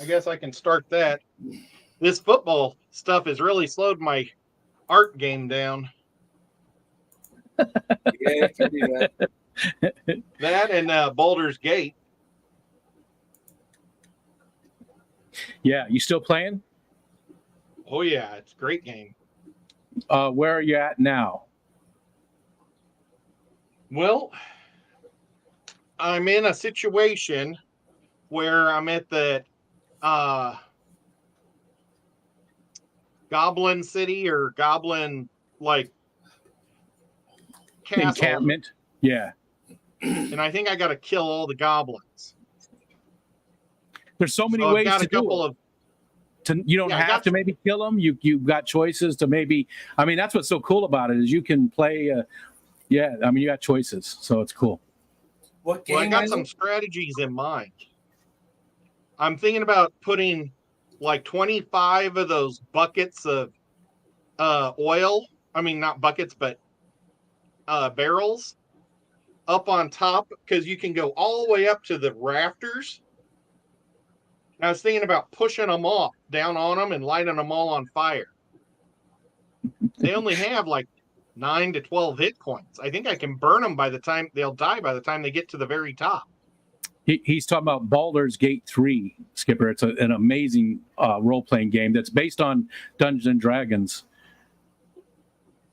I guess I can start that. This football stuff has really slowed my art game down. yeah, you can do that. That and Baldur's Gate. Yeah, you still playing? Oh yeah, it's a great game. Where are you at now? Well, I'm in a situation where I'm at the Goblin City or Goblin like castle, Encampment. Yeah. and I think I got to kill all the goblins. There's so many So I've ways got to a couple do it. of You don't Yeah, I have got to maybe kill them. You've got choices to maybe. I mean, that's what's so cool about it is you can play. Yeah, I mean, you got choices, so it's cool. What game Well, I got is some it? strategies in mind. I'm thinking about putting like 25 of those buckets of oil. I mean, not buckets, but barrels up on top because you can go all the way up to the rafters. And I was thinking about pushing them off down on them and lighting them all on fire. They only have like 9 to 12 hit points. I think I can burn them by the time they'll die by the time they get to the very top. He's talking about Baldur's Gate 3, Skipper. It's an amazing role-playing game that's based on Dungeons and Dragons.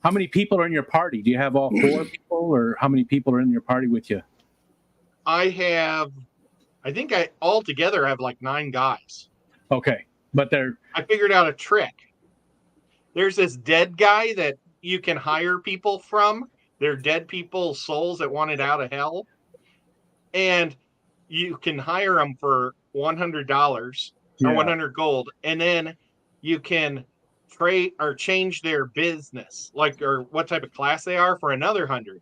How many people are in your party? Do you have all 4 people, or how many people are in your party with you? I think I altogether have like 9 guys. Okay, but they're I figured out a trick. There's this dead guy that you can hire people from. They're dead people's souls that wanted out of hell. And you can hire them for $100 or 100 gold. And then you can trade or change their business, like or what type of class they are for another 100.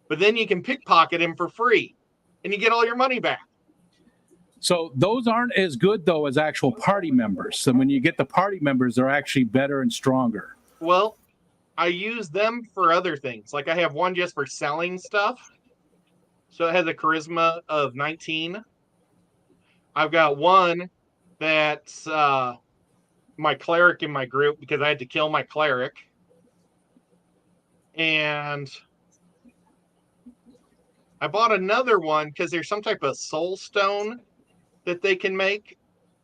But then you can pickpocket him for free and you get all your money back. So those aren't as good though as actual party members. So when you get the party members, they're actually better and stronger. Well, I use them for other things. Like I have one just for selling stuff. So it has a charisma of 19. I've got one that's my cleric in my group because I had to kill my cleric. And I bought another one because there's some type of soul stone that they can make.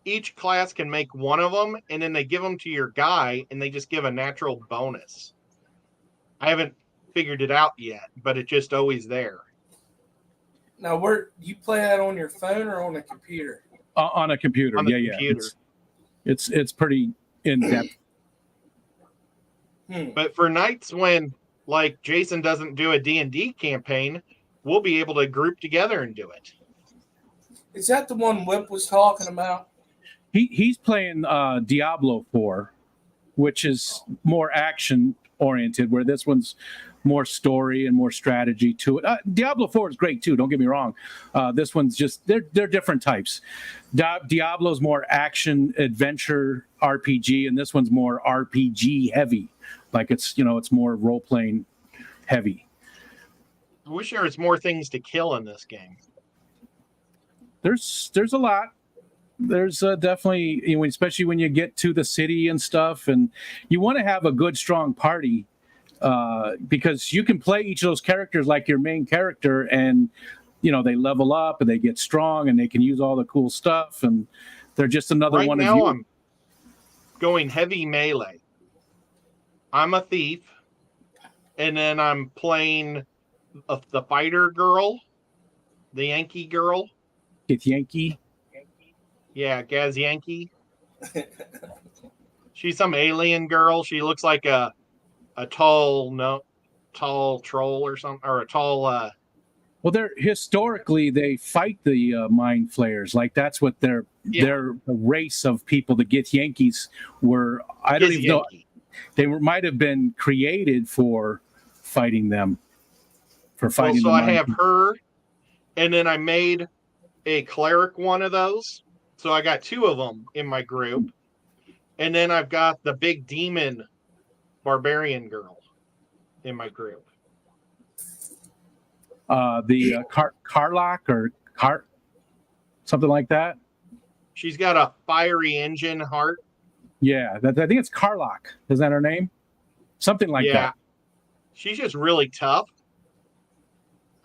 Each class can make one of them, and then they give them to your guy, and they just give a natural bonus. I haven't figured it out yet, but it's just always there. Now, where you play that on your phone or on a computer? On a computer. On the computer. It's pretty in depth. But for nights when like Jason doesn't do a D&D campaign, we'll be able to group together and do it. Is that the one Whip was talking about? He's playing Diablo 4, which is more action oriented, where this one's more story and more strategy to it. Diablo 4 is great too, don't get me wrong. This one's just they're different types. Diablo's more action adventure RPG, and this one's more RPG heavy. Like it's more role playing heavy. I wish there was more things to kill in this game. There's a lot. There's definitely, especially when you get to the city and stuff, and you want to have a good, strong party because you can play each of those characters like your main character, and they level up and they get strong and they can use all the cool stuff, and they're just another one of you. Right now, I'm going heavy melee. I'm a thief, and then I'm playing the fighter girl, the Yankee girl. Get Yankee. Yeah, Gaz Yankee. She's some alien girl. She looks like a tall troll or something, or a tall. Well, they fight the mind flayers. Like that's what their race of people, the Get Yankees, were. I don't even know. They might have been created for fighting them. So I have her, and then I made a cleric one of those. So I got two of them in my group. And then I've got the big demon barbarian girl in my group. The Karlach or something like that. She's got a fiery engine heart. Yeah, I think it's Karlach. Is that her name? Something like that. She's just really tough.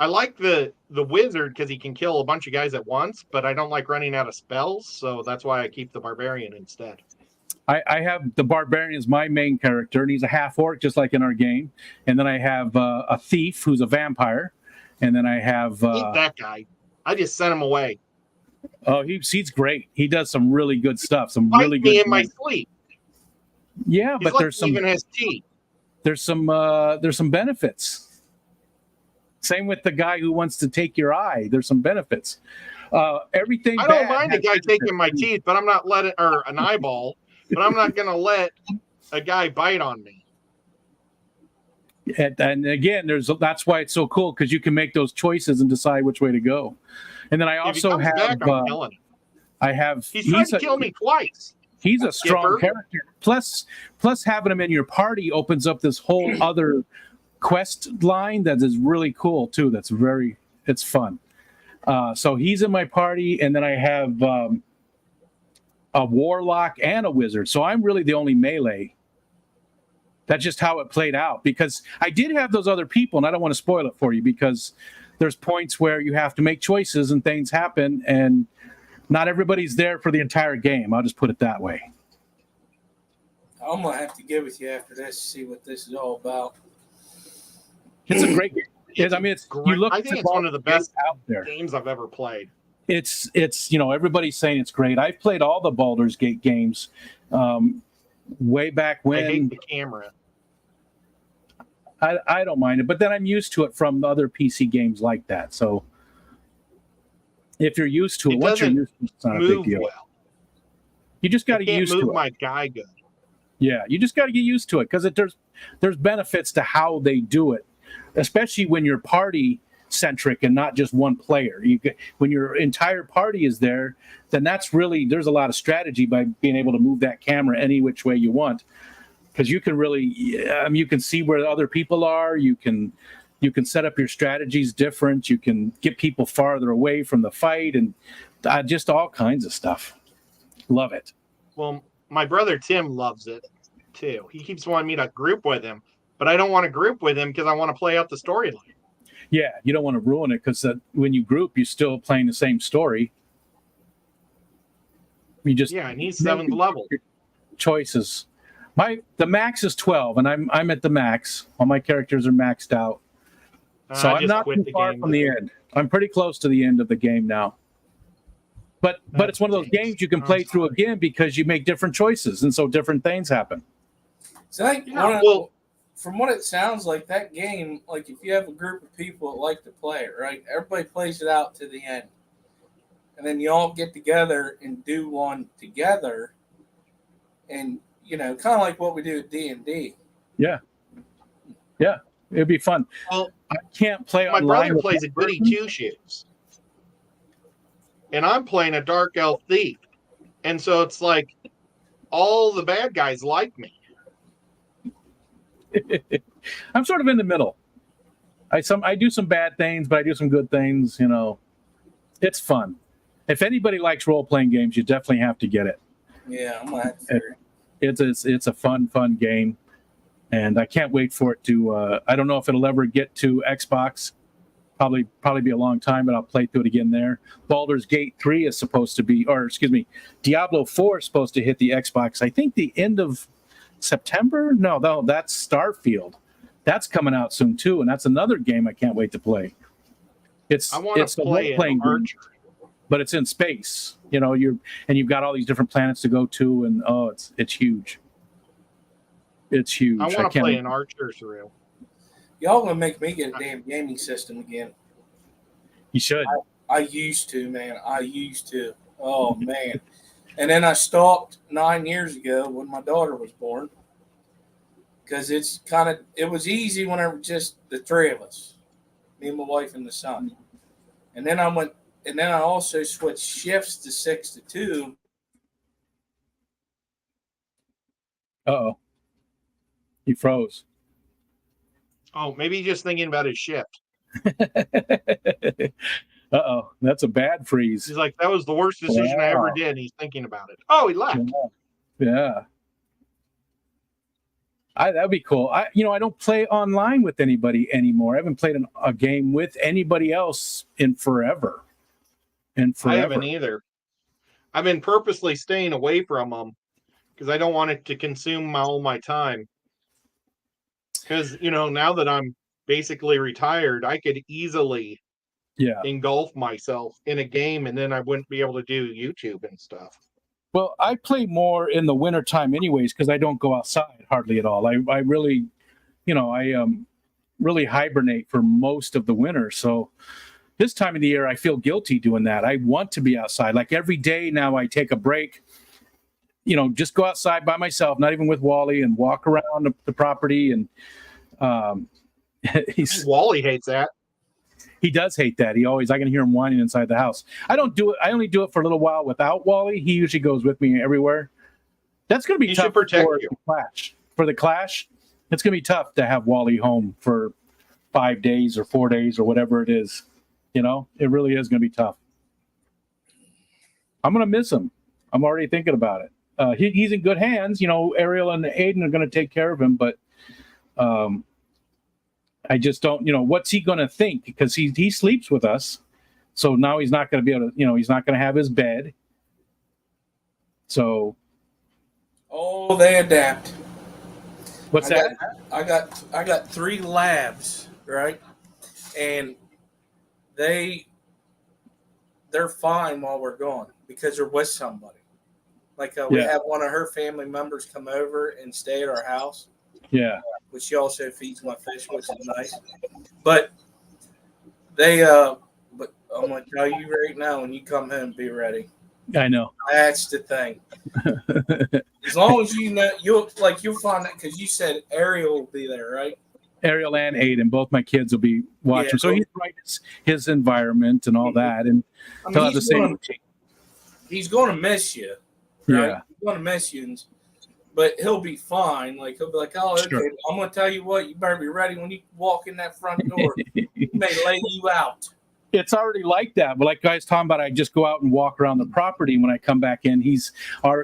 I like the wizard because he can kill a bunch of guys at once, but I don't like running out of spells, so that's why I keep the barbarian instead. I have the barbarian as my main character, and he's a half orc, just like in our game. And then I have a thief who's a vampire, and then I have that guy. I just sent him away. Oh, he's great. He does some really good stuff. Some Fight really me good in my sleep. Yeah, He's but like there's some even has teeth. there's some benefits. Same with the guy who wants to take your eye. There's some benefits. Everything. I don't mind a guy taking my teeth, but I'm not letting, or an eyeball, but I'm not going to let a guy bite on me. And again, that's why it's so cool, because you can make those choices and decide which way to go. And then I also have. Back, I'm killing him. I have. He's tried to kill me twice. He's a strong character. Plus having him in your party opens up this whole other quest line that is really cool too. It's fun. So he's in my party, and then I have a warlock and a wizard. So I'm really the only melee. That's just how it played out, because I did have those other people, and I don't want to spoil it for you, because there's points where you have to make choices and things happen, and not everybody's there for the entire game. I'll just put it that way. I'm going to have to get with you after this to see what this is all about. It's a great game. It's great. You look. I think it's one of the best out there. games I've ever played. It's everybody's saying it's great. I've played all the Baldur's Gate games way back when. I hate the camera. I don't mind it, but then I'm used to it from the other PC games like that. So if you're used to it, once you're used to it, it's not a big deal. Well. You just got to get used to it. Move my guy good. Yeah, you just got to get used to it, because there's benefits to how they do it, especially when you're party centric and not just one player. When your entire party is there, then there's a lot of strategy by being able to move that camera any which way you want, because you can really you can see where other people are. You can set up your strategies different. You can get people farther away from the fight, and just all kinds of stuff. Love it. Well, my brother Tim loves it too. He keeps wanting me to group with him, but I don't want to group with him because I want to play out the storyline. Yeah, you don't want to ruin it because when you group, you're still playing the same story. You just Yeah, and he's 7th level. Choices. The max is 12, and I'm at the max. All my characters are maxed out, so I'm not too far from the end. I'm pretty close to the end of the game now. But it's one of those games you can play through again because you make different choices, and so different things happen. So from what it sounds like, that game, like if you have a group of people that like to play it, right? Everybody plays it out to the end, and then you all get together and do one together, and kind of like what we do at D&D. Yeah, it'd be fun. Well, I can't play my online. brother plays a goody two shoes, and I'm playing a dark elf thief, and so it's like all the bad guys like me. I'm sort of in the middle. I do some bad things, but I do some good things. It's fun. If anybody likes role playing games, you definitely have to get it. Yeah, I'm gonna have to figure It's a fun game, and I can't wait for it to. I don't know if it'll ever get to Xbox. Probably be a long time, but I'll play through it again there. Baldur's Gate 3 is supposed to be, or excuse me, Diablo 4 is supposed to hit the Xbox. I think the end of September. No, that's Starfield. That's coming out soon too, and that's another game I can't wait to play. I want to play an Archer, but it's in space. You've got all these different planets to go to, and it's huge. It's huge. I want to play an Archer through. Y'all gonna make me get a damn gaming system again. You should. I used to, man. I used to. Oh man. And then I stopped 9 years ago when my daughter was born. Because it was easy whenever just the three of us, me and my wife and the son. And then I also switched shifts to 6 to 2. Uh-oh. He froze. Oh, maybe he's just thinking about his shift. Uh-oh. That's a bad freeze. He's like, that was the worst decision I ever did. And he's thinking about it. Oh, he left. Yeah. That'd be cool. I don't play online with anybody anymore. I haven't played a game with anybody else in forever. I haven't either. I've been purposely staying away from them because I don't want it to consume all my time. Because, now that I'm basically retired, I could easily engulf myself in a game, and then I wouldn't be able to do YouTube and stuff. Well, I play more in the wintertime anyways because I don't go outside hardly at all. I really, really hibernate for most of the winter. So this time of the year, I feel guilty doing that. I want to be outside. Like every day now I take a break, just go outside by myself, not even with Wally, and walk around the property. And Wally hates that. He does hate that. I can hear him whining inside the house. I don't do it. I only do it for a little while without Wally. He usually goes with me everywhere. That's going to be tough for the Clash. It's going to be tough to have Wally home for 5 days or 4 days or whatever it is. It really is going to be tough. I'm going to miss him. I'm already thinking about it. He's in good hands. Ariel and Aiden are going to take care of him, but I just don't, what's he going to think? Because he sleeps with us. So now he's not going to be able to, he's not going to have his bed. So. Oh, they adapt. What's that? I got 3 labs, right? And they're fine while we're gone because they're with somebody. Like we have one of her family members come over and stay at our house. Yeah. Which she also feeds my fish, which is nice. But but I'm gonna tell you right now, when you come home, be ready. I know. That's the thing. As long as you'll find that, because you said Ariel will be there, right? Ariel and Aiden, both my kids will be watching. Yeah, so he's right his environment and all that, and he'll have the same. He's going to miss you. Right? Yeah. He's going to miss you. But he'll be fine. Like he'll be like, oh, okay. Sure. I'm gonna tell you what, you better be ready when you walk in that front door. He may lay you out. It's already like that. But like guys talking about, I just go out and walk around the property. When I come back in, he's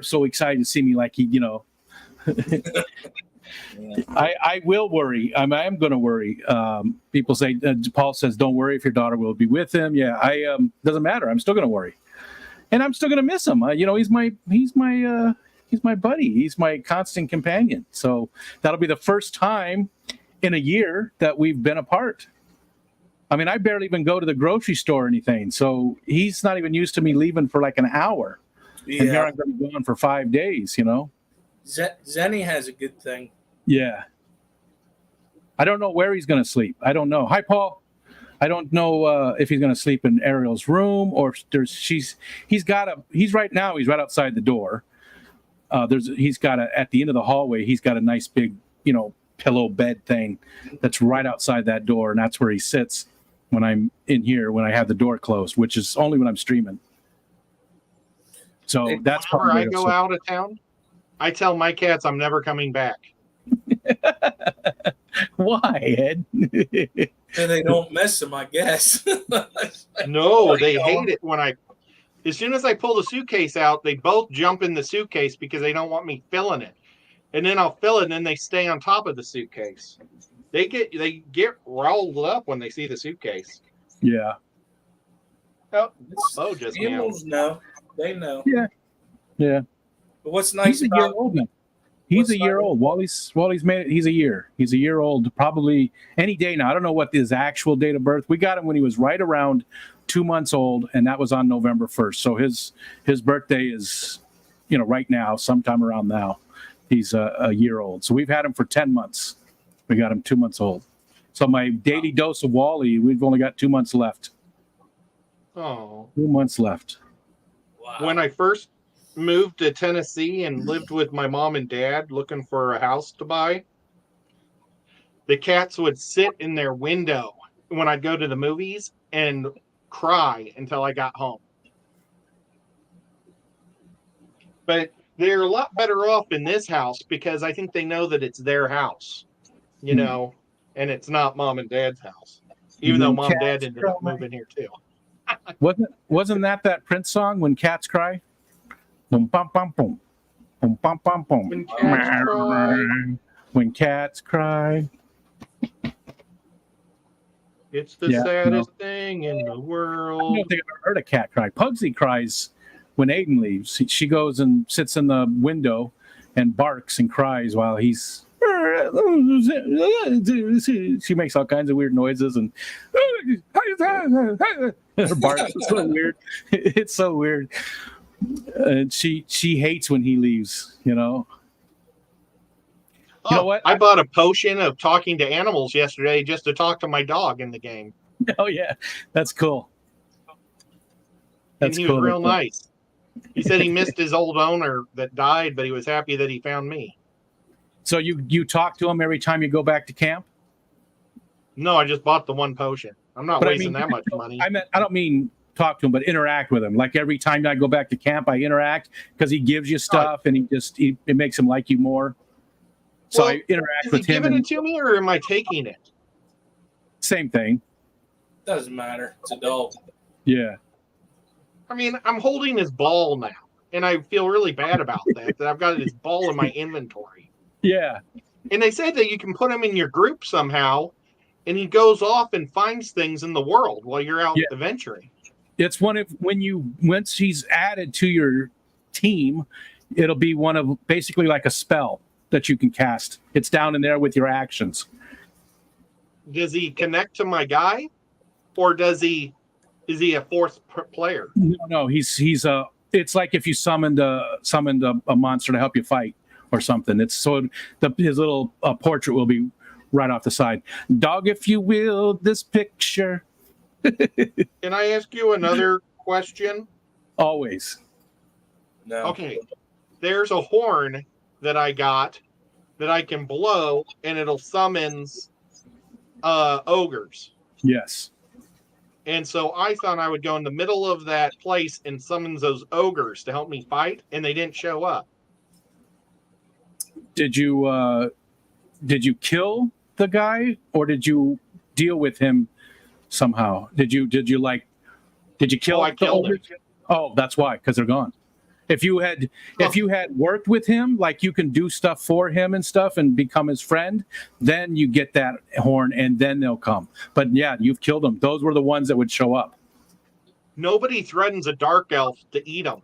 so excited to see me. Like he, Yeah. I will worry. I am going to worry. People say, Paul says, don't worry if your daughter will be with him. Yeah, doesn't matter. I'm still going to worry, and I'm still going to miss him. He's my buddy. He's my constant companion. So that'll be the first time in a year that we've been apart. I mean, I barely even go to the grocery store or anything. So he's not even used to me leaving for like an hour. Yeah. And here I'm going to be gone for 5 days, Zenny has a good thing. Yeah. I don't know where he's going to sleep. I don't know. Hi, Paul. I don't know if he's going to sleep in Ariel's room or he's right outside the door. At the end of the hallway, he's got a nice big, pillow bed thing that's right outside that door. And that's where he sits when I'm in here, when I have the door closed, which is only when I'm streaming. So that's whenever I go out of town, I tell my cats I'm never coming back. Why, Ed? And they don't miss them, I guess. No, they hate it as soon as I pull the suitcase out, they both jump in the suitcase because they don't want me filling it. And then I'll fill it, and then they stay on top of the suitcase. They get rolled up when they see the suitcase. Yeah. Oh, just animals know. They know. Yeah. Yeah. But what's nice He's a year old now. He's a year old. Wally's made it. He's a year. He's a year old, probably any day now. I don't know what his actual date of birth. We got him when he was right around 2 months old, and that was on November 1st. So his birthday is, right now, sometime around now. He's a year old. So we've had him for 10 months. We got him 2 months old. So my daily dose of Wally, we've only got 2 months left. Oh. 2 months left. Wow. When I first moved to Tennessee and lived with my mom and dad looking for a house to buy, the cats would sit in their window when I'd go to the movies and cry until I got home. But they're a lot better off in this house because I think they know that it's their house, and it's not mom and dad's house, even though mom and dad ended up moving here too. Wasn't that Prince song, When Cats Cry? Boom, bum, bum, boom. Boom, bum, bum, boom. When cats cry. When cats cry. It's the saddest thing in the I world. don't think I've ever heard a cat cry. Pugsy cries when Aiden leaves. She goes and sits in the window and barks and cries while he's... She makes all kinds of weird noises and her bark is so weird. It's so weird. And she hates when he leaves, You know what? I bought a potion of talking to animals yesterday just to talk to my dog in the game. Oh yeah, that's cool. And he was real nice. He said he missed his old owner that died, but he was happy that he found me. So you talk to him every time you go back to camp? No, I just bought the one potion. I'm not wasting that much money. I don't mean talk to him, but interact with him. Like every time I go back to camp, I interact because he gives you stuff and it makes him like you more. So I interact with him. Is he giving it to me or am I taking it? Same thing. Doesn't matter. It's a dog. Yeah. I mean, I'm holding his ball now, and I feel really bad about that I've got his ball in my inventory. Yeah. And they said that you can put him in your group somehow, and he goes off and finds things in the world while you're out adventuring. It's once he's added to your team, it'll be one of basically like a spell that you can cast. It's down in there with your actions. Does he connect to my guy, or is he a fourth player? No, he's a. It's like if you summoned a monster to help you fight or something. It's so his little portrait will be right off the side. Dog, if you will, this picture. Can I ask you another question? Always. No. Okay. There's a horn that I got that I can blow, and it'll summons ogres. Yes. And so I thought I would go in the middle of that place and summon those ogres to help me fight, and they didn't show up. Did you kill the guy, or did you deal with him somehow? Did you kill? I killed him. Oh, that's why, because they're gone. If you had worked with him, like you can do stuff for him and stuff and become his friend, then you get that horn and then they'll come. But yeah, you've killed them. Those were the ones that would show up. Nobody threatens a dark elf to eat them.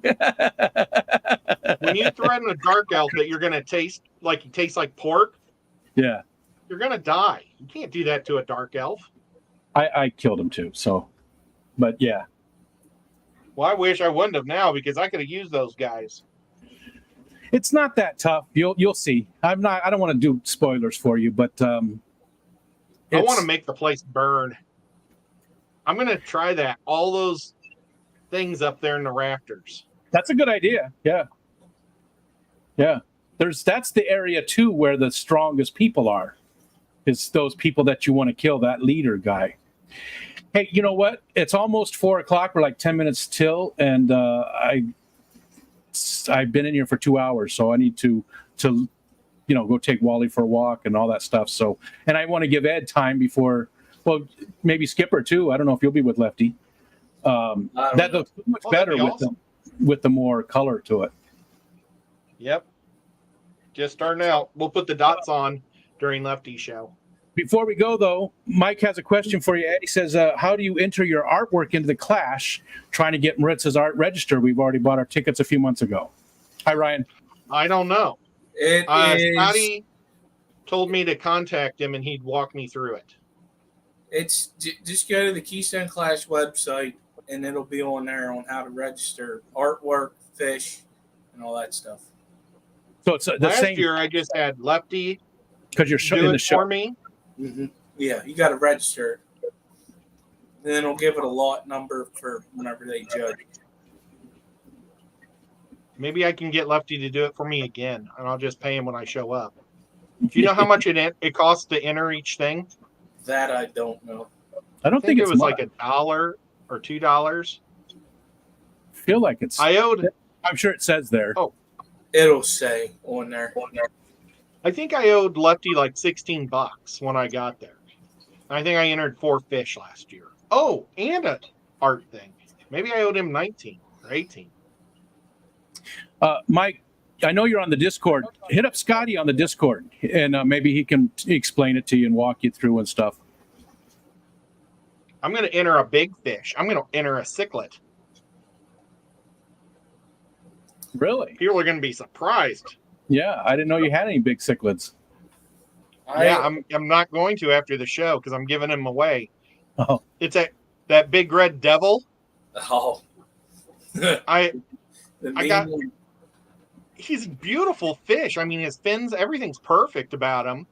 When you threaten a dark elf that you're going to taste like pork, yeah, you're going to die. You can't do that to a dark elf. I killed him too. So, but yeah. Well, I wish I wouldn't have now because I could have used those guys. It's not that tough. You'll see. I don't want to do spoilers for you, but I want to make the place burn. I'm going to try that. All those things up there in the rafters. That's a good idea. Yeah. Yeah. That's the area too where the strongest people are. Is those people that you want to kill, that leader guy. Hey, you know what? It's almost 4:00. We're like 10 minutes till, and I've been in here for 2 hours, so I need to go take Wally for a walk and all that stuff. So, and I want to give Ed time before, well, maybe Skipper too. I don't know if you'll be with Lefty. That looks much better with the more color to it. Yep. Just starting out. We'll put the dots on during Lefty's show. Before we go, though, Mike has a question for you, Ed. He says, how do you enter your artwork into the Clash trying to get Maritza's art register? We've already bought our tickets a few months ago. Hi, Ryan. I don't know. Scotty told me to contact him, and he'd walk me through it. It's just go to the Keystone Clash website, and it'll be on there on how to register artwork, fish, and all that stuff. So it's the Last same. year, I just had Lefty Because you're do in the it show. for me. Mm-hmm. Yeah, you got to register. And then it'll give it a lot number for whenever they judge. Maybe I can get Lefty to do it for me again, and I'll just pay him when I show up. Do you know how much it costs to enter each thing? That I don't know. I don't think it it's was much. like $1 or $2. I feel like it's. I'm sure it says there. Oh. It'll say on there. I think I owed Lefty like $16 when I got there. I think I entered 4 fish last year. Oh, and an art thing. Maybe I owed him 19 or 18. Mike, I know you're on the Discord. Hit up Scotty on the Discord, and maybe he can explain it to you and walk you through and stuff. I'm going to enter a big fish. I'm going to enter a cichlid. Really? People are going to be surprised. Yeah, I didn't know you had any big cichlids. I'm not going to after the show because I'm giving him away. Oh, It's that big red devil. Oh. He's a beautiful fish. I mean, his fins, everything's perfect about him.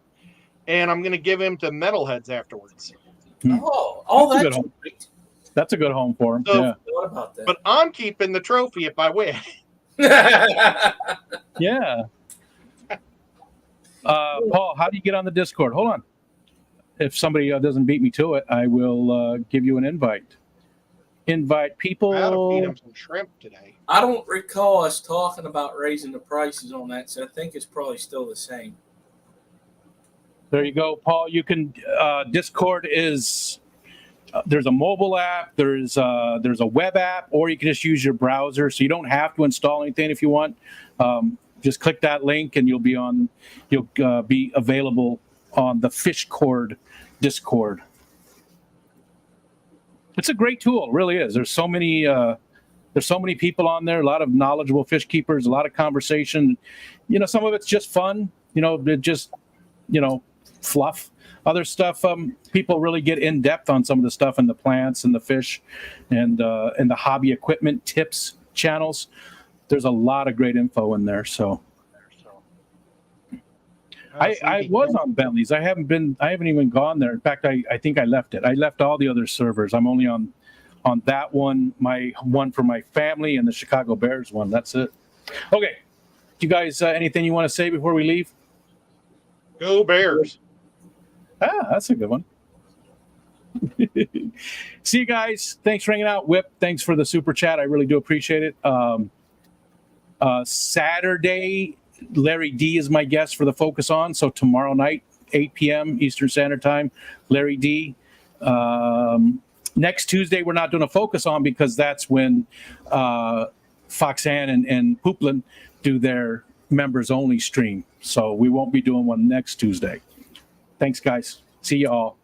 And I'm going to give him to metalheads afterwards. That's great. That's a good home for him. So, yeah. What about that? But I'm keeping the trophy if I win. Yeah. Paul, how do you get on the Discord? Hold on. If somebody doesn't beat me to it, I will give you an invite. Invite people. I ought to feed him some shrimp today. I don't recall us talking about raising the prices on that, so I think it's probably still the same. There you go, Paul. You can. Discord is. There's a mobile app. There's a web app, or you can just use your browser. So you don't have to install anything if you want. Just click that link, and you'll be available on the Fishcord Discord. It's a great tool, it really is. There's so many people on there, a lot of knowledgeable fish keepers, a lot of conversation. Some of it's just fun, fluff. Other stuff, people really get in depth on some of the stuff in the plants and the fish and the hobby equipment tips channels. There's a lot of great info in there. So I was on Bentley's. I haven't even gone there. In fact, I think I left it. I left all the other servers. I'm only on that one, my one for my family, and the Chicago Bears one. That's it. Okay. Do you guys anything you want to say before we leave? Go Bears. That's a good one. See you guys. Thanks for hanging out. Whip, thanks for the super chat. I really do appreciate it. Saturday, Larry D is my guest for the Focus On. So tomorrow night, 8 p.m. Eastern Standard Time, Larry D. Next Tuesday, we're not doing a Focus On because that's when Foxanne and Poopland do their members only stream. So we won't be doing one next Tuesday. Thanks, guys. See you all.